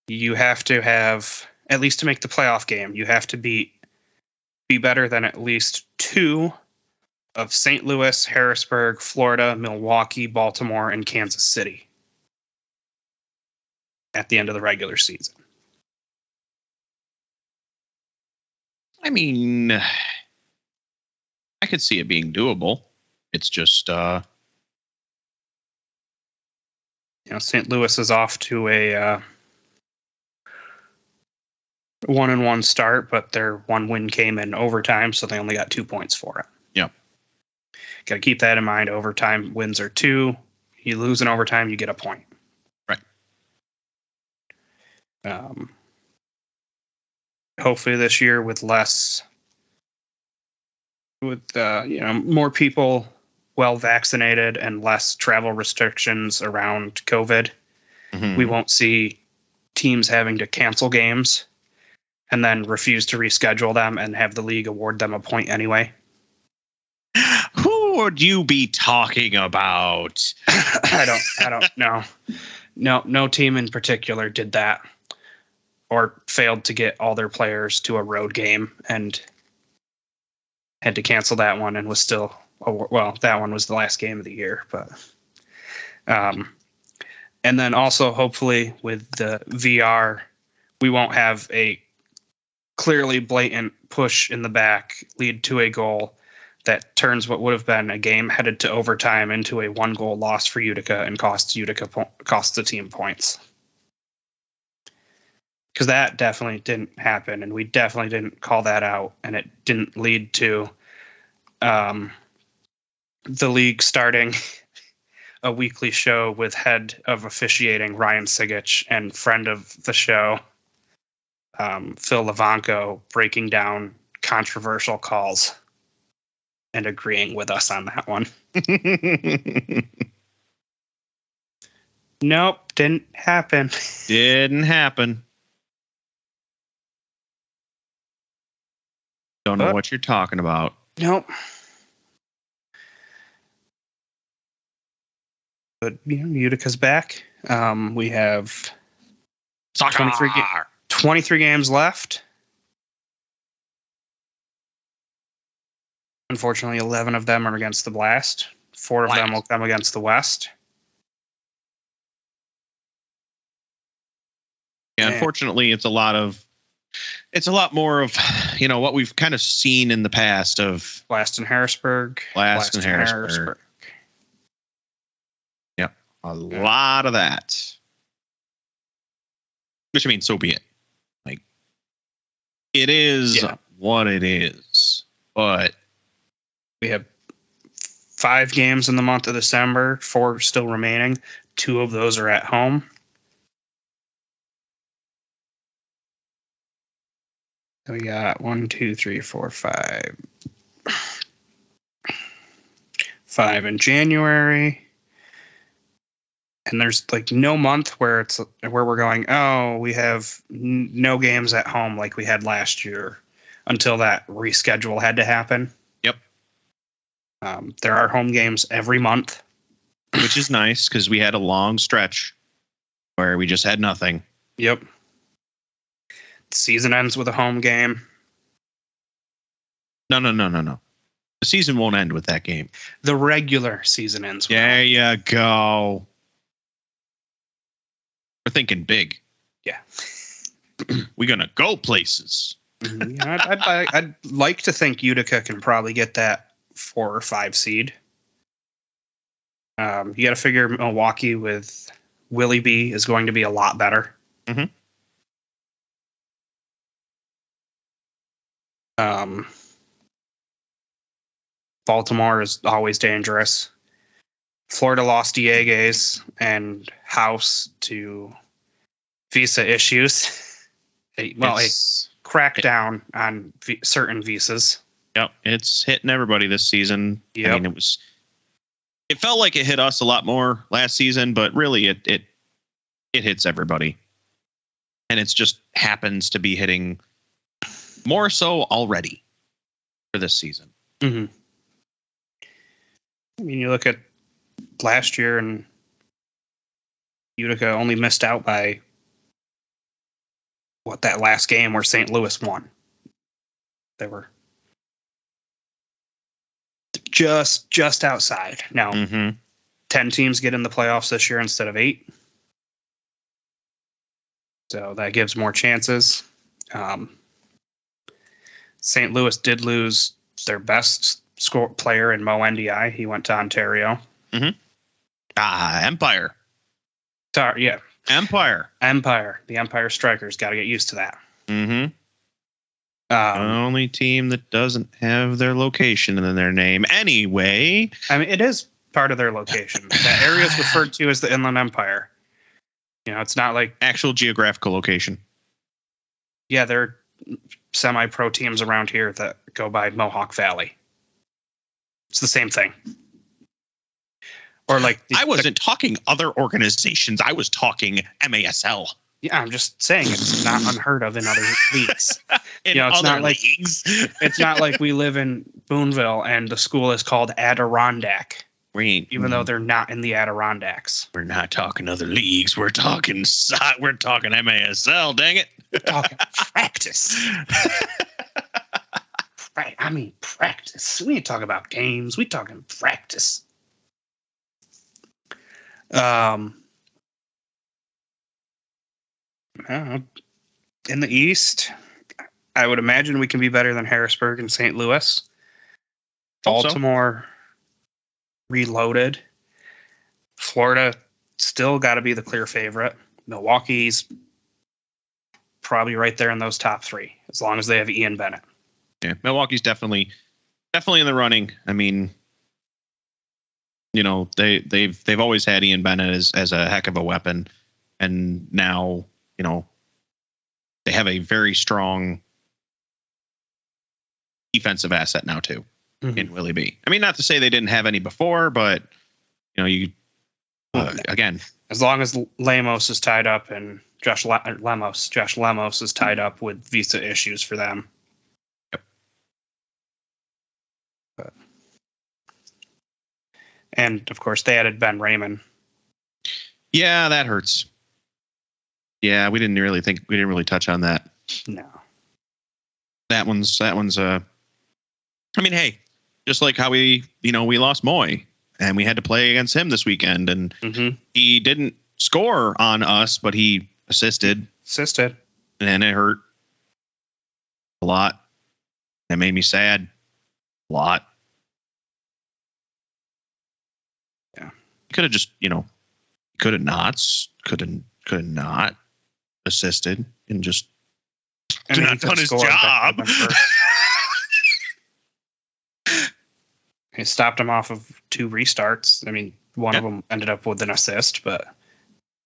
you have to have, at least to make the playoff game, you have to be better than at least 2 of St. Louis, Harrisburg, Florida, Milwaukee, Baltimore, and Kansas City at the end of the regular season. I mean, I could see it being doable. It's just, St. Louis is off to a 1-1 start, but their 1 win came in overtime, so they only got 2 points for it. Yep. Got to keep that in mind. Overtime wins are 2. You lose in overtime, you get a point. Right. Hopefully this year with more people well vaccinated and less travel restrictions around COVID, we won't see teams having to cancel games and then refuse to reschedule them and have the league award them a point anyway. Who would you be talking about? I don't know. No team in particular did that or failed to get all their players to a road game and had to cancel that one and was still, that one was the last game of the year. But and then also hopefully with the VR, we won't have a clearly blatant push in the back lead to a goal that turns what would have been a game headed to overtime into a 1-goal loss for Utica and costs the team points. Because that definitely didn't happen, and we definitely didn't call that out, and it didn't lead to the league starting a weekly show with head of officiating Ryan Sigich and friend of the show Phil Levanko breaking down controversial calls and agreeing with us on that one. Nope, didn't happen. Didn't happen. Don't know what you're talking about. Nope. But Utica's back. We have 23 games left. Unfortunately, 11 of them are against the Blast. 4 of them will come against the West. Yeah, unfortunately, it's a lot more of, what we've kind of seen in the past of Blast and Harrisburg. Blast and Harrisburg. Yep. A lot of that. Which, I mean, so be it. Like, it is what it is. But we have 5 games in the month of December, 4 still remaining. 2 of those are at home. So we got 1, 2, 3, 4, 5. 5 in January. And there's like no month where we're going, we have no games at home like we had last year until that reschedule had to happen. Yep. There are home games every month, which is nice because we had a long stretch where we just had nothing. Yep. The season ends with a home game. No. The season won't end with that game. The regular season ends with there you go. We're thinking big. Yeah. We're going to go places. I'd like to think Utica can probably get that 4 or 5 seed. You got to figure Milwaukee with Willie B is going to be a lot better. Mm-hmm. Baltimore is always dangerous. Florida lost Diegues and House to visa issues. A crackdown on certain visas. Yep, it's hitting everybody this season. Yep. I mean, it felt like it hit us a lot more last season, but really it hits everybody. And it just happens to be hitting more so already for this season. Mm-hmm. I mean, you look at last year, and Utica only missed out by that last game where St. Louis won. They were just outside. Now, 10 teams get in the playoffs this year instead of 8. So that gives more chances. St. Louis did lose their best player in Mo NDI. He went to Ontario. Empire. Yeah. Empire. The Empire Strikers. Got to get used to that. The only team that doesn't have their location in their name anyway. I mean, it is part of their location. That area is referred to as the Inland Empire. You know, it's not like actual geographical location. Yeah, there are semi-pro teams around here that go by Mohawk Valley. It's the same thing. Or like I wasn't talking other organizations. I was talking MASL. Yeah, I'm just saying it's not unheard of in other leagues. It's not like leagues. It's not like we live in Boonville and the school is called Adirondack. Even though they're not in the Adirondacks. We're not talking other leagues. We're talking MASL, dang it. We're talking practice. I mean, practice. We ain't talking about games. We talking practice. In the East, I would imagine we can be better than Harrisburg and St. Louis. Baltimore reloaded. Florida still got to be the clear favorite. Milwaukee's probably right there in those top 3, as long as they have Ian Bennett. Yeah, Milwaukee's definitely in the running. I mean, you know, they've always had Ian Bennett as a heck of a weapon, and now, you know, they have a very strong defensive asset now too in Willie B. I mean, not to say they didn't have any before, but you know, again, as long as Lemos is tied up and Josh Lemos is tied up with visa issues for them. Yep. And of course, they added Ben Raymond. Yeah, that hurts. Yeah, we didn't really touch on that. No. That one's I mean, hey, just like how we lost Moy and we had to play against him this weekend, and he didn't score on us, but he assisted, and it hurt a lot. It made me sad a lot. Yeah, could have just could have not assisted and just not done his job. He stopped him off of 2 restarts. I mean, one of them ended up with an assist, but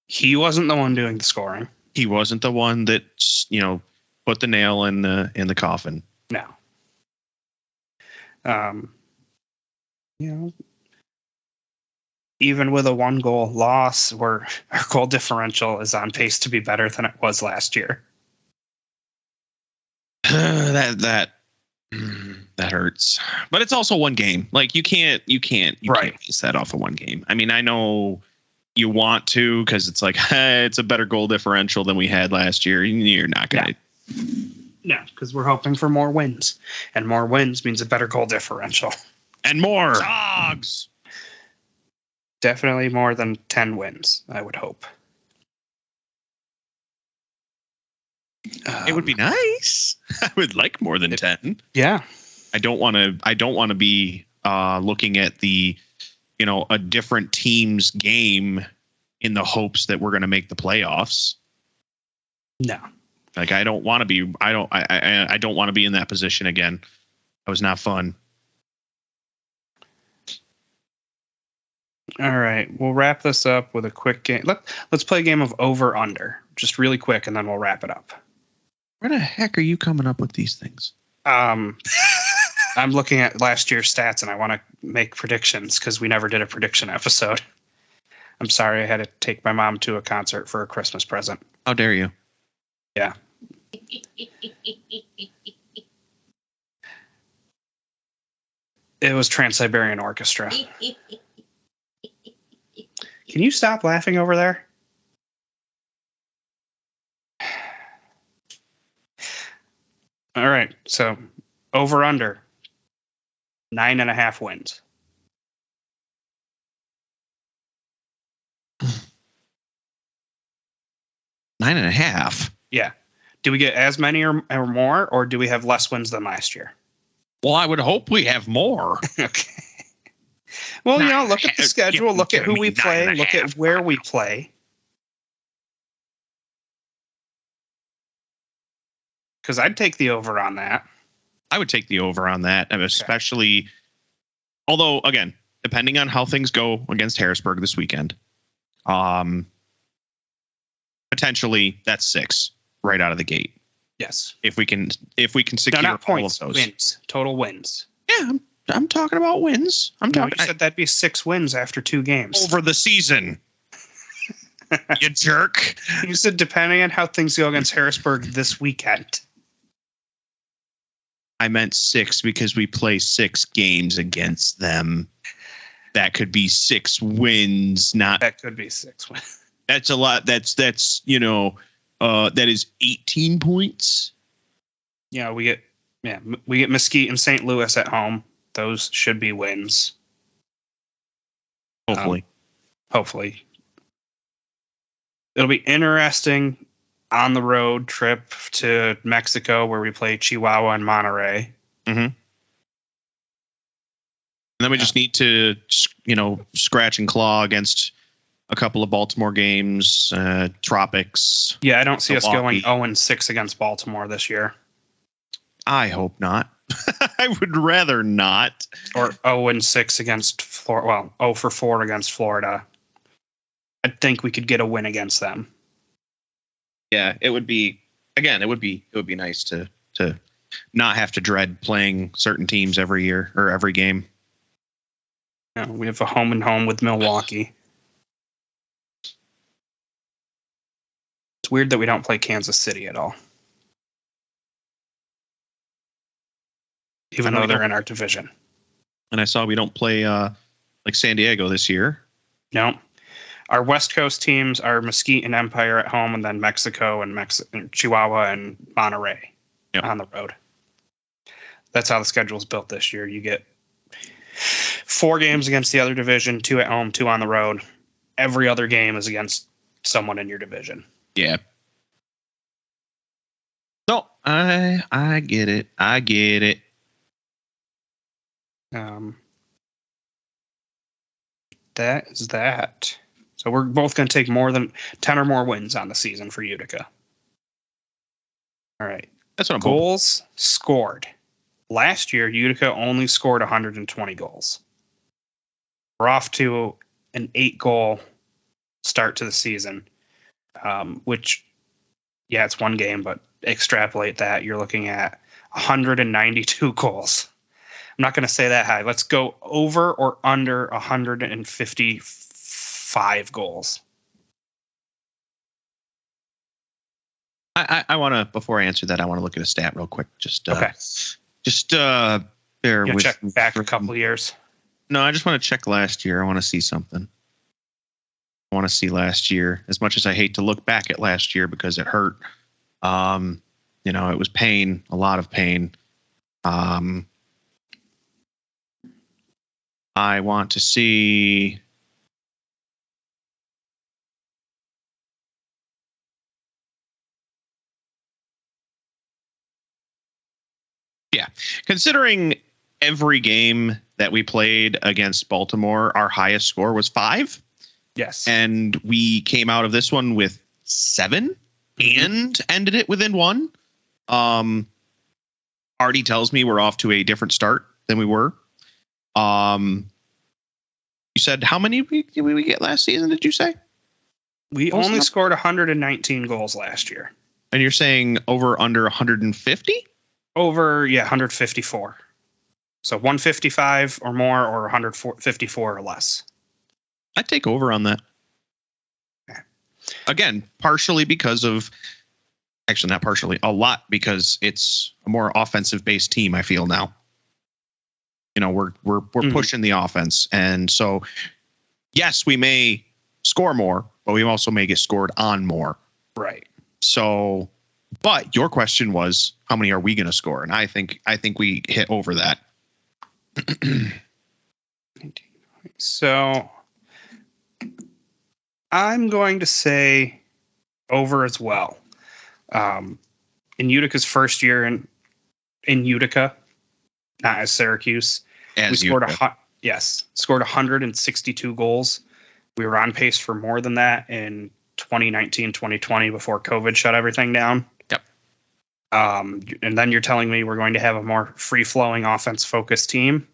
he wasn't the one doing the scoring. He wasn't the one that put the nail in the coffin. No. Even with a 1-goal loss, our goal differential is on pace to be better than it was last year. That hurts, but it's also one game. Like you can't base that off of one game. I mean, I know you want to, because it's like, hey, it's a better goal differential than we had last year. You're not gonna. No, because we're hoping for more wins, and more wins means a better goal differential and more dogs. Definitely more than 10 wins, I would hope. It would be nice. I would like more than 10. Yeah. I don't want to be looking at the, a different team's game in the hopes that we're going to make the playoffs. No. Like I don't want to be. I don't want to be in that position again. That was not fun. All right, we'll wrap this up with a quick game. Let's play a game of over under, just really quick, and then we'll wrap it up. Where the heck are you coming up with these things? I'm looking at last year's stats, and I want to make predictions because we never did a prediction episode. I'm sorry, I had to take my mom to a concert for a Christmas present. How dare you? Yeah. It was Trans-Siberian Orchestra. Can you stop laughing over there? All right, so over under 9.5 wins. Nine and a half. Yeah. Do we get as many or more, or do we have less wins than last year? Well, I would hope we have more. Okay. Well, look at the schedule, look at who we play, look at where we play. Because I'd take the over on that. I would take the over on that, and especially, although, again, depending on how things go against Harrisburg this weekend, potentially that's 6 right out of the gate. Yes. If we can secure not points, all of those. Wins. Total wins. Yeah, I'm talking about wins. You said that'd be 6 wins after 2 games. Over the season. You jerk. You said depending on how things go against Harrisburg this weekend. I meant 6 because we play 6 games against them. That could be 6 wins, not. That could be 6 wins. That's a lot. That's that is 18 points. Yeah, we get Mesquite and St. Louis at home. Those should be wins. Hopefully. It'll be interesting on the road trip to Mexico where we play Chihuahua and Monterrey. Mm-hmm. And then we just need to, scratch and claw against a couple of Baltimore games, Tropics. Yeah, I don't see Milwaukee. us going 0-6 against Baltimore this year. I hope not. I would rather not. Or 0-6 against Florida. Well, 0-4 against Florida. I think we could get a win against them. Yeah, it would be nice to not have to dread playing certain teams every year or every game. Yeah, we have a home and home with Milwaukee. It's weird that we don't play Kansas City at all. Even though they're in our division. And I saw we don't play like San Diego this year. No. Our West Coast teams are Mesquite and Empire at home, and then Mexico and Chihuahua and Monterrey on the road. That's how the schedule is built this year. You get 4 games against the other division, 2 at home, 2 on the road. Every other game is against someone in your division. Yeah. No, I get it. That is that. So we're both going to take more than 10 or more wins on the season for Utica. All right. That's what I'm Goals scored. Last year, Utica only scored 120 goals. We're off to an 8-goal start to the season, which, it's 1 game, but extrapolate that. You're looking at 192 goals. I'm not going to say that high. Let's go over or under 155 goals. I want to, before I answer that, I want to look at a stat real quick. Bear with. Check back a couple of years. No, I just want to check last year. I want to see something. I want to see last year. As much as I hate to look back at last year because it hurt, it was pain, a lot of pain. I want to see. Yeah, considering every game that we played against Baltimore, our highest score was 5. Yes. And we came out of this one with 7 and ended it within 1. Artie tells me we're off to a different start than we were. You said how many did we get last season, did you say? We only scored 119 goals last year. And you're saying over under 150? Over, 154. So 155 or more, or 154 or less. I'd take over on that. Okay. Again, partially because of, actually not partially, a lot because it's a more offensive-based team, I feel now. we're pushing the offense. And so, yes, we may score more, but we also may get scored on more. Right. So, but your question was, how many are we going to score? And I think we hit over that. So I'm going to say over as well. In Utica's first year in Utica, not as Syracuse, we scored scored 162 goals. We were on pace for more than that in 2019, 2020 before COVID shut everything down. Yep. And then you're telling me we're going to have a more free-flowing offense-focused team.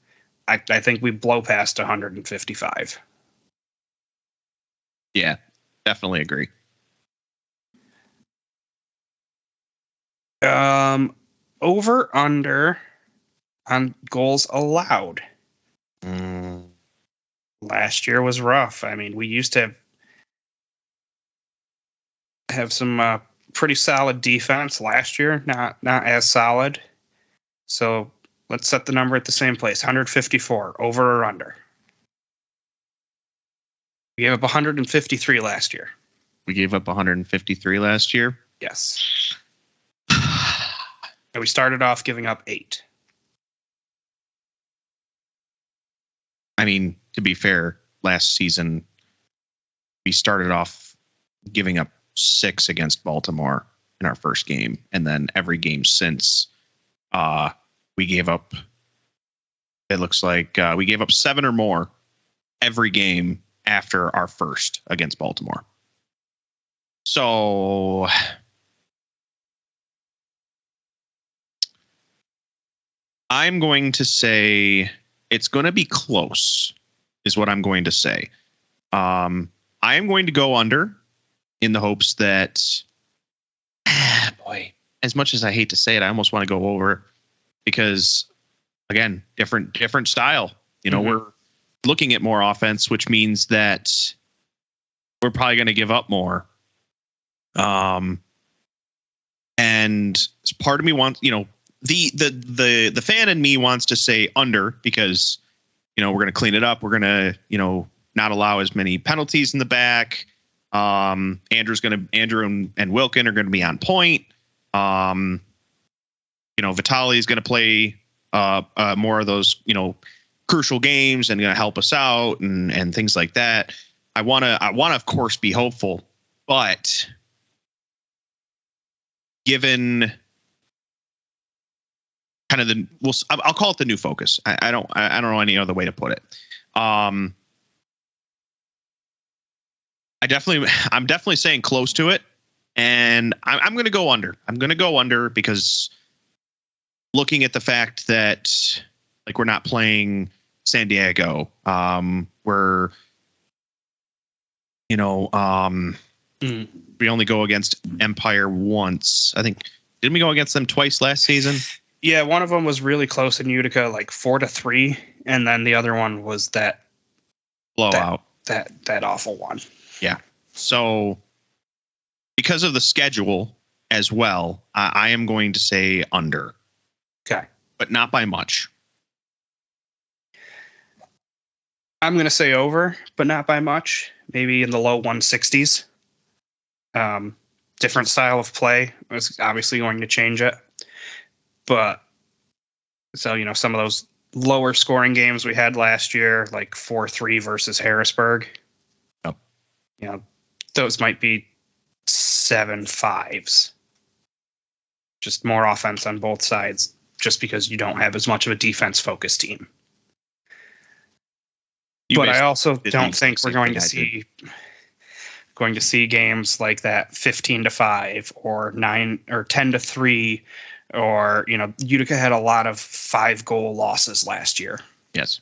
I think we blow past 155. Yeah, definitely agree. Over under on goals allowed. Last year was rough. I mean, we used to have some pretty solid defense last year. Not as solid. So let's set the number at the same place. 154. Over or under? We gave up 153 last year. We gave up 153 last year? Yes. And we started off giving up 8. I mean, to be fair, last season we started off giving up 6 against Baltimore in our first game, and then every game since we gave up. It looks like we gave up 7 or more every game after our first against Baltimore. So I'm going to say it's going to be close, is what I'm going to say. I am going to go under in the hopes that, boy, as much as I hate to say it, I almost want to go over because, again, different style. We're looking at more offense, which means that we're probably going to give up more. And part of me wants, the fan in me wants to say under because, we're going to clean it up. We're going to, not allow as many penalties in the back. Andrew and Wilkin are going to be on point. Vitali is going to play more of those, crucial games and going to help us out and things like that. I want to, of course, be hopeful, but given kind of I'll call it the new focus. I don't know any other way to put it. I'm definitely saying close to it, and I'm going to go under. I'm going to go under because looking at the fact that we're not playing San Diego, we're we only go against Empire once. I think didn't we go against them twice last season? Yeah, one of them was really close in Utica, 4-3, and then the other one was that blowout, that awful one. Yeah. So because of the schedule as well, I am going to say under. Okay. But not by much. I'm going to say over, but not by much. Maybe in the low 160s. Different style of play is obviously going to change it. But so, some of those lower scoring games we had last year, like 4-3 versus Harrisburg. Yep. Those might be 7-5s. Just more offense on both sides, just because you don't have as much of a defense-focused team. But I also don't think we're going to see games like that 15-5 or 9 or 10-3, or Utica had a lot of 5-goal losses last year. Yes.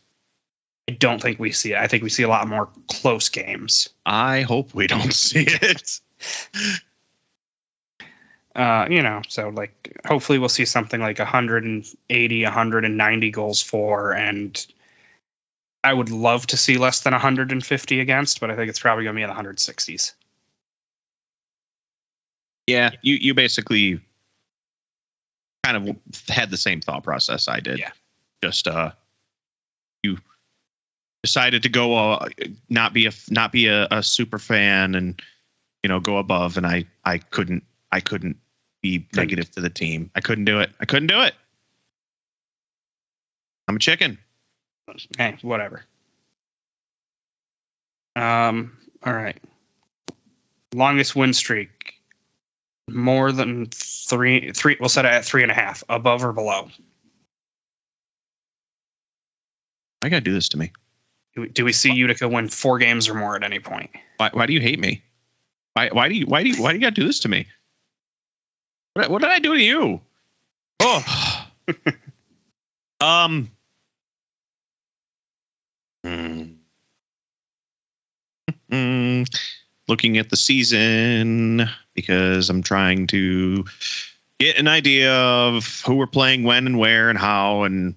I don't think we see it. I think we see a lot more close games. I hope we don't see it. So hopefully we'll see something like 180, 190 goals for, and I would love to see less than 150 against, but I think it's probably going to be in the 160s. Yeah, you basically kind of had the same thought process I did. Yeah. Just you decided to go not be a super fan and go above, and I couldn't be negative to the team. I couldn't do it. I'm a chicken. Hey, whatever. All right. Longest win streak. More than three. We'll set it at 3.5. Above or below? I gotta do this to me. Do we see Utica win 4 games or more at any point? Why do you hate me? Why do you gotta do this to me? What did I do to you? Oh. Looking at the season because I'm trying to get an idea of who we're playing when and where and how, and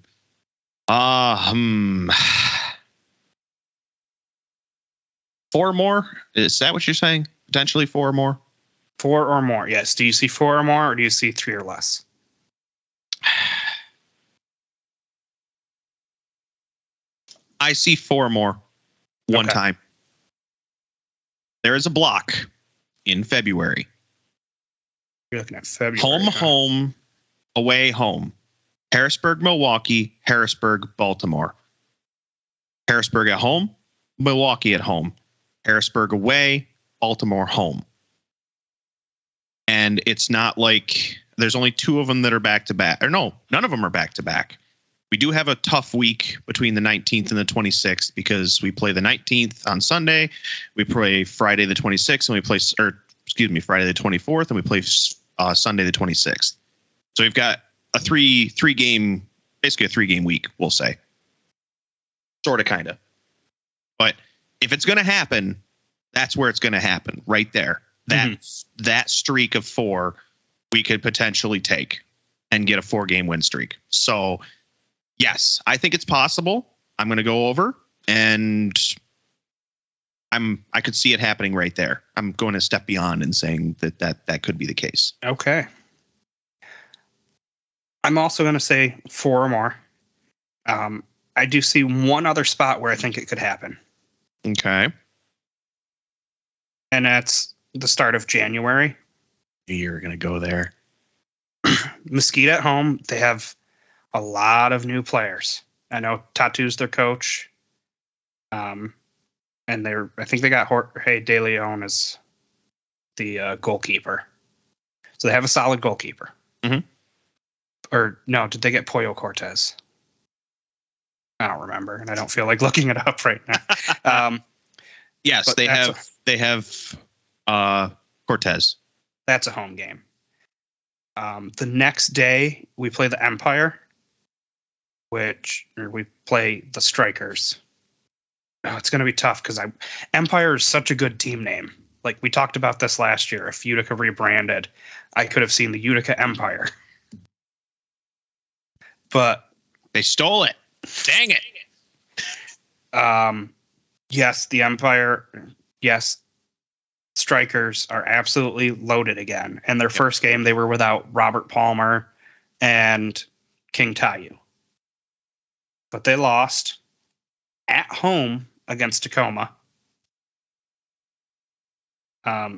4 more? Is that what you're saying? Potentially 4 more? 4 or more, yes. Do you see 4 or more, or do you see 3 or less? I see 4 more. One time. There is a block in February. You're looking at February. Home, away, home. Harrisburg, Milwaukee, Harrisburg, Baltimore. Harrisburg at home, Milwaukee at home. Harrisburg away, Baltimore home. And it's not like there's only 2 of them that are back to back. Or no, none of them are back to back. We do have a tough week between the 19th and the 26th because we play the 19th on Sunday, we play Friday the 26th, and we play, Friday the 24th, and we play Sunday the 26th. So we've got a three game week, we'll say. Sort of, kind of. But if it's going to happen, that's where it's going to happen, right there. That streak of 4 we could potentially take and get a 4-game win streak. So, yes, I think it's possible. I'm going to go over, and I could see it happening right there. I'm going a step beyond and saying that could be the case. Okay. I'm also going to say 4 or more. I do see one other spot where I think it could happen. Okay. And that's the start of January. You're going to go there. Mesquite at home, they have a lot of new players. I know Tatu's their coach. And I think they got Jorge De Leon as the goalkeeper. So they have a solid goalkeeper. Mm-hmm. Or no, did they get Pollo Cortez? I don't remember, and I don't feel like looking it up right now. Yes, they have Cortez. That's a home game. The next day we play the Empire, or we play the Strikers. Oh, it's going to be tough because Empire is such a good team name. Like we talked about this last year. If Utica rebranded, I could have seen the Utica Empire. But they stole it. Dang it. Yes, the Empire. Yes, Strikers are absolutely loaded again. And their first game, they were without Robert Palmer and King Tayu. But they lost at home against Tacoma.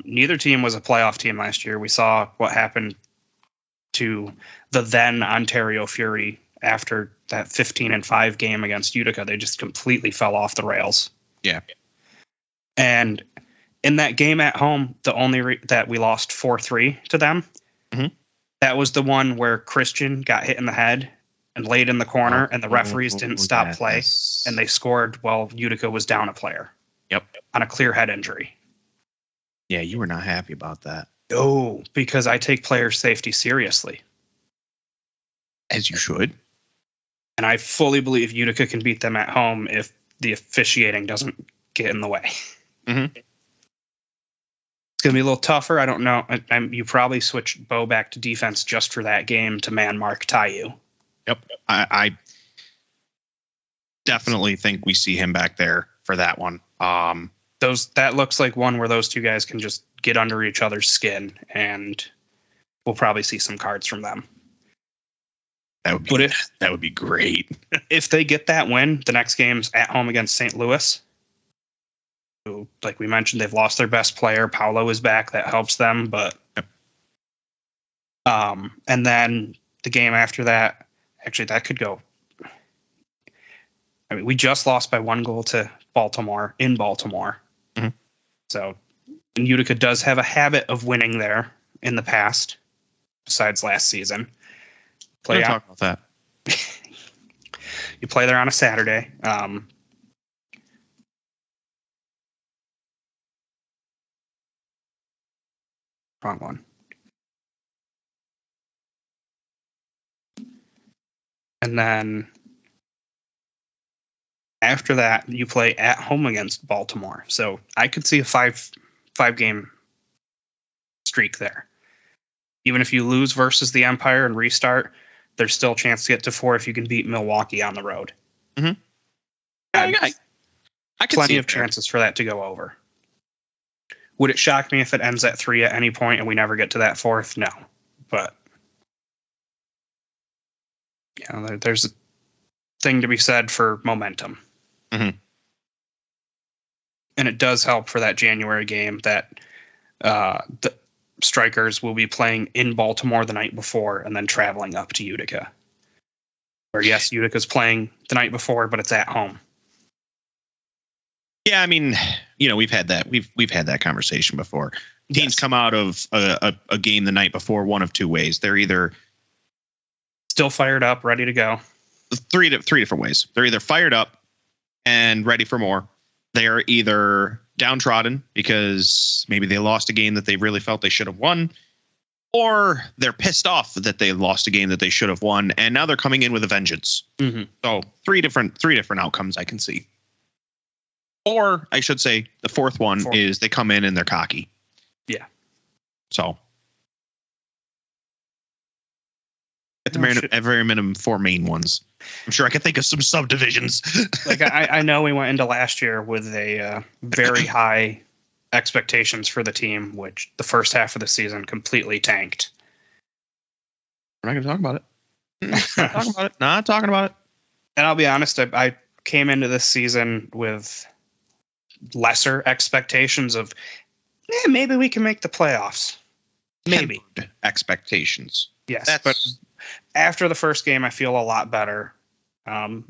Neither team was a playoff team last year. We saw what happened to the then Ontario Fury after that 15-5 game against Utica. They just completely fell off the rails. Yeah. And in that game at home, the only that we lost 4-3 to them, that was the one where Christian got hit in the head and laid in the corner, and the referees didn't stop play, and they scored while Utica was down a player. Yep. On a clear head injury. Yeah, you were not happy about that. No, because I take player safety seriously. As you should. And I fully believe Utica can beat them at home if the officiating doesn't get in the way. Mm-hmm. It's going to be a little tougher. I don't know. You probably switched Bo back to defense just for that game to man mark Tayu. Yep. I definitely think we see him back there for that one. That looks like one where those two guys can just get under each other's skin, and we'll probably see some cards from them. That would be great. If they get that win, the next game's at home against St. Louis, who, like we mentioned, they've lost their best player. Paolo is back. That helps them. But and then the game after that, actually, that could go. I mean, we just lost by 1 goal to Baltimore in Baltimore. Mm-hmm. So, and Utica does have a habit of winning there in the past, besides last season. Talk about that. You play there on a Saturday. Wrong one. And then after that, you play at home against Baltimore. So I could see a five game streak there. Even if you lose versus the Empire and restart, there's still a chance to get to 4 if you can beat Milwaukee on the road. Mm-hmm. I could plenty see of chances for that to go over. Would it shock me if it ends at 3 at any point and we never get to that 4th? No. But there's a thing to be said for momentum. Mm-hmm. And it does help for that January game that the Strikers will be playing in Baltimore the night before and then traveling up to Utica. Where, yes, Utica's playing the night before, but it's at home. Yeah, I mean, we've had that. We've had that conversation before. Teams come out of a game the night before one of two ways. They're either still fired up, ready to go. Three different ways. They're either fired up and ready for more. They're either downtrodden because maybe they lost a game that they really felt they should have won, or they're pissed off that they lost a game that they should have won, and now they're coming in with a vengeance. Mm-hmm. So three different outcomes I can see. Or I should say the fourth one is they come in and they're cocky. Yeah. So at very minimum, 4 main ones. I'm sure I could think of some subdivisions. Like I know we went into last year with a very high expectations for the team, which the first half of the season completely tanked. We're not going to talk about it. Not talking about it. And I'll be honest, I came into this season with lesser expectations of maybe we can make the playoffs. Maybe. Tempered expectations. Yes, but after the first game, I feel a lot better. A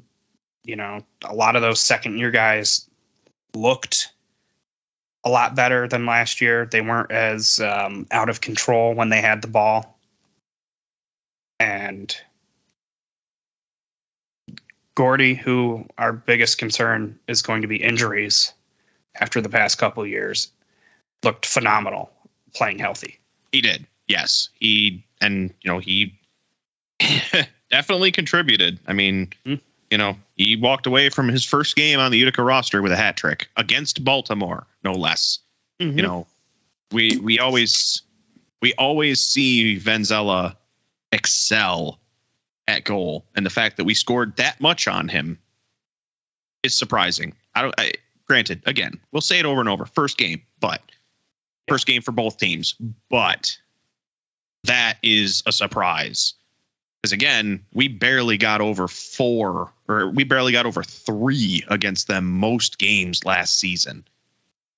lot of those second-year guys looked a lot better than last year. They weren't as out of control when they had the ball. And Gordy, who our biggest concern is going to be injuries after the past couple of years, looked phenomenal playing healthy. He did. Yes. He definitely contributed. I mean, he walked away from his first game on the Utica roster with a hat trick against Baltimore, no less. Mm-hmm. We always see Venzella excel at goal, and the fact that we scored that much on him is surprising. Granted, again, we'll say it over and over. First game for both teams, but that is a surprise. Because again, we barely got over 3 against them most games last season.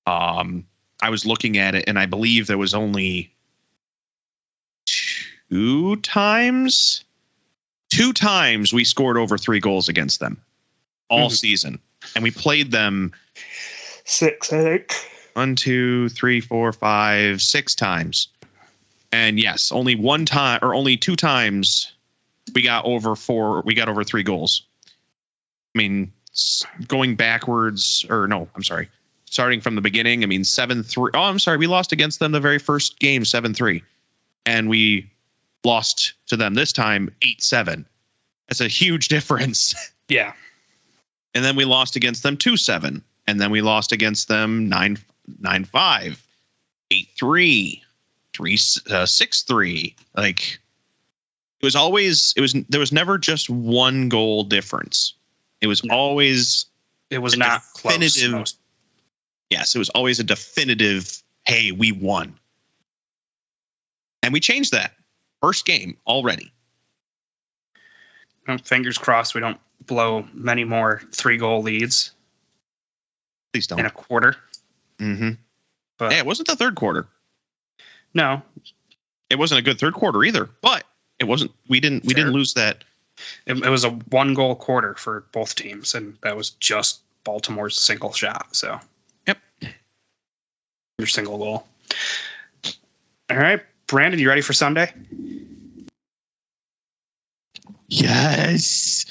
I was looking at it, and I believe there was only 2 times we scored over 3 goals against them all season, and we played them 6, I think. 1, 2, 3, 4, 5, 6 times. And yes, only 2 times we got over 3 goals. I mean, going backwards, starting from the beginning, I mean, 7-3. Oh, I'm sorry. We lost against them the very first game, 7-3. And we lost to them this time, 8-7. That's a huge difference. Yeah. And then we lost against them 2-7. And then we lost against them 9-5, 8-3, 6-3. Like, there was never just 1 goal difference. It was always not definitive. Close. Yes, it was always a definitive, hey, we won. And we changed that first game already. Fingers crossed we don't blow many more 3-goal leads Please don't. in a quarter. Mm-hmm. But Yeah, it wasn't the third quarter. no, It wasn't a good third quarter either. But it wasn't. We didn't lose that. it was a 1-goal quarter for both teams, and that was just Baltimore's single shot. So, Yep. Your single goal. All right, Brandon, you ready for Sunday? Yes.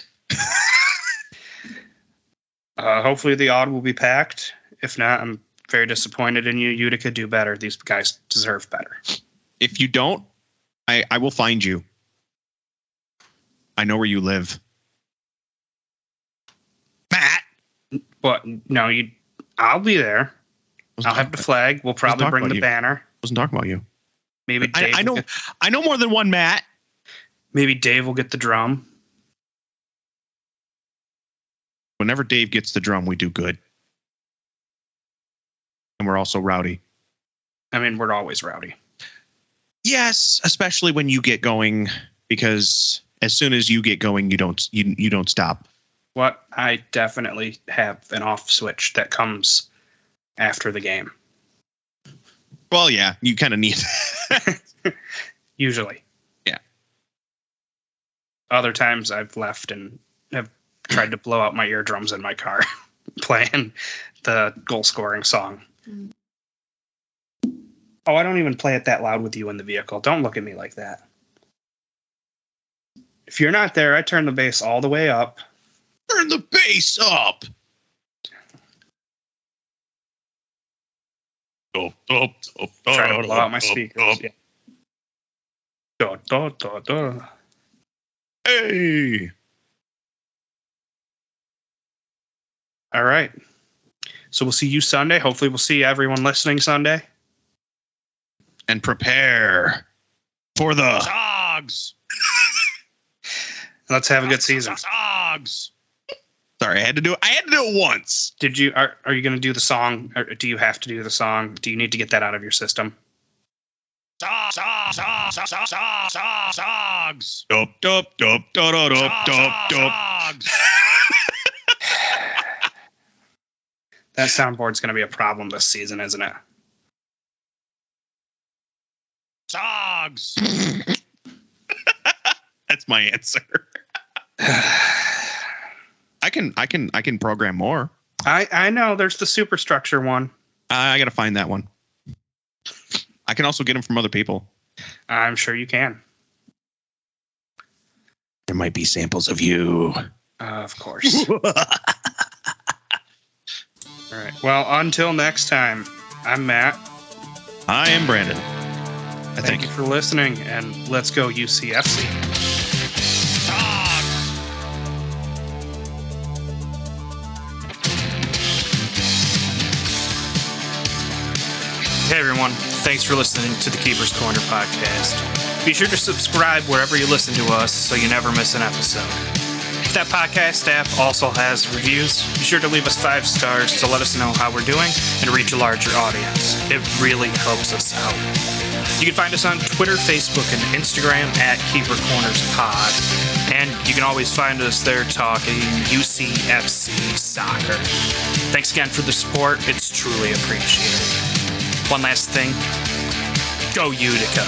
Hopefully the odd will be packed. If not, I'm very disappointed in you. Utica, do better. These guys deserve better. If you don't, I will find you. I know where you live. Matt. But no, I'll be there. I'll have the flag. We'll probably bring the banner. Wasn't talking about you. Maybe Dave I know more than one Matt. Maybe Dave will get the drum. Whenever Dave gets the drum, we do good. And we're also rowdy. I mean, we're always rowdy. Yes, especially when you get going, because as soon as you get going, you don't stop. What? I definitely have an off switch that comes after the game. Well, yeah, you kind of need Usually. Yeah. Other times I've left and have tried to blow out my eardrums in my car playing the goal scoring song. Oh, I don't even play it that loud with you in the vehicle. Don't look at me like that. If you're not there, I turn the bass all the way up. Turn the bass up. Try to blow out my speakers. Yeah. Da, da, da, da. Hey. All right. So we'll see you Sunday. Hopefully we'll see everyone listening Sunday. And prepare for the Sogs. Let's have a good season. Sogs. Sorry, I had to do it once. Are you going to do the song? Or do you have to do the song? Do you need to get that out of your system? Sogs. Dope, dope, dope, dope, dope, dope, dope. That soundboard's going to be a problem this season, isn't it? Sogs. That's my answer. I can program more. I know there's the superstructure one. I got to find that one. I can also get them from other people. I'm sure you can. There might be samples of you. Of course. All right. Well, until next time, I'm Matt. I am Brandon. Thank you for listening, and let's go UCFC. Hey everyone, thanks for listening to the Keeper's Corner podcast. Be sure to subscribe wherever you listen to us so you never miss an episode. If that podcast app also has reviews, be sure to leave us 5 stars to let us know how we're doing and reach a larger audience. It really helps us out. You can find us on Twitter, Facebook, and Instagram at Keeper Corners Pod. And you can always find us there talking UCFC soccer. Thanks again for the support. It's truly appreciated. One last thing. Go Utica.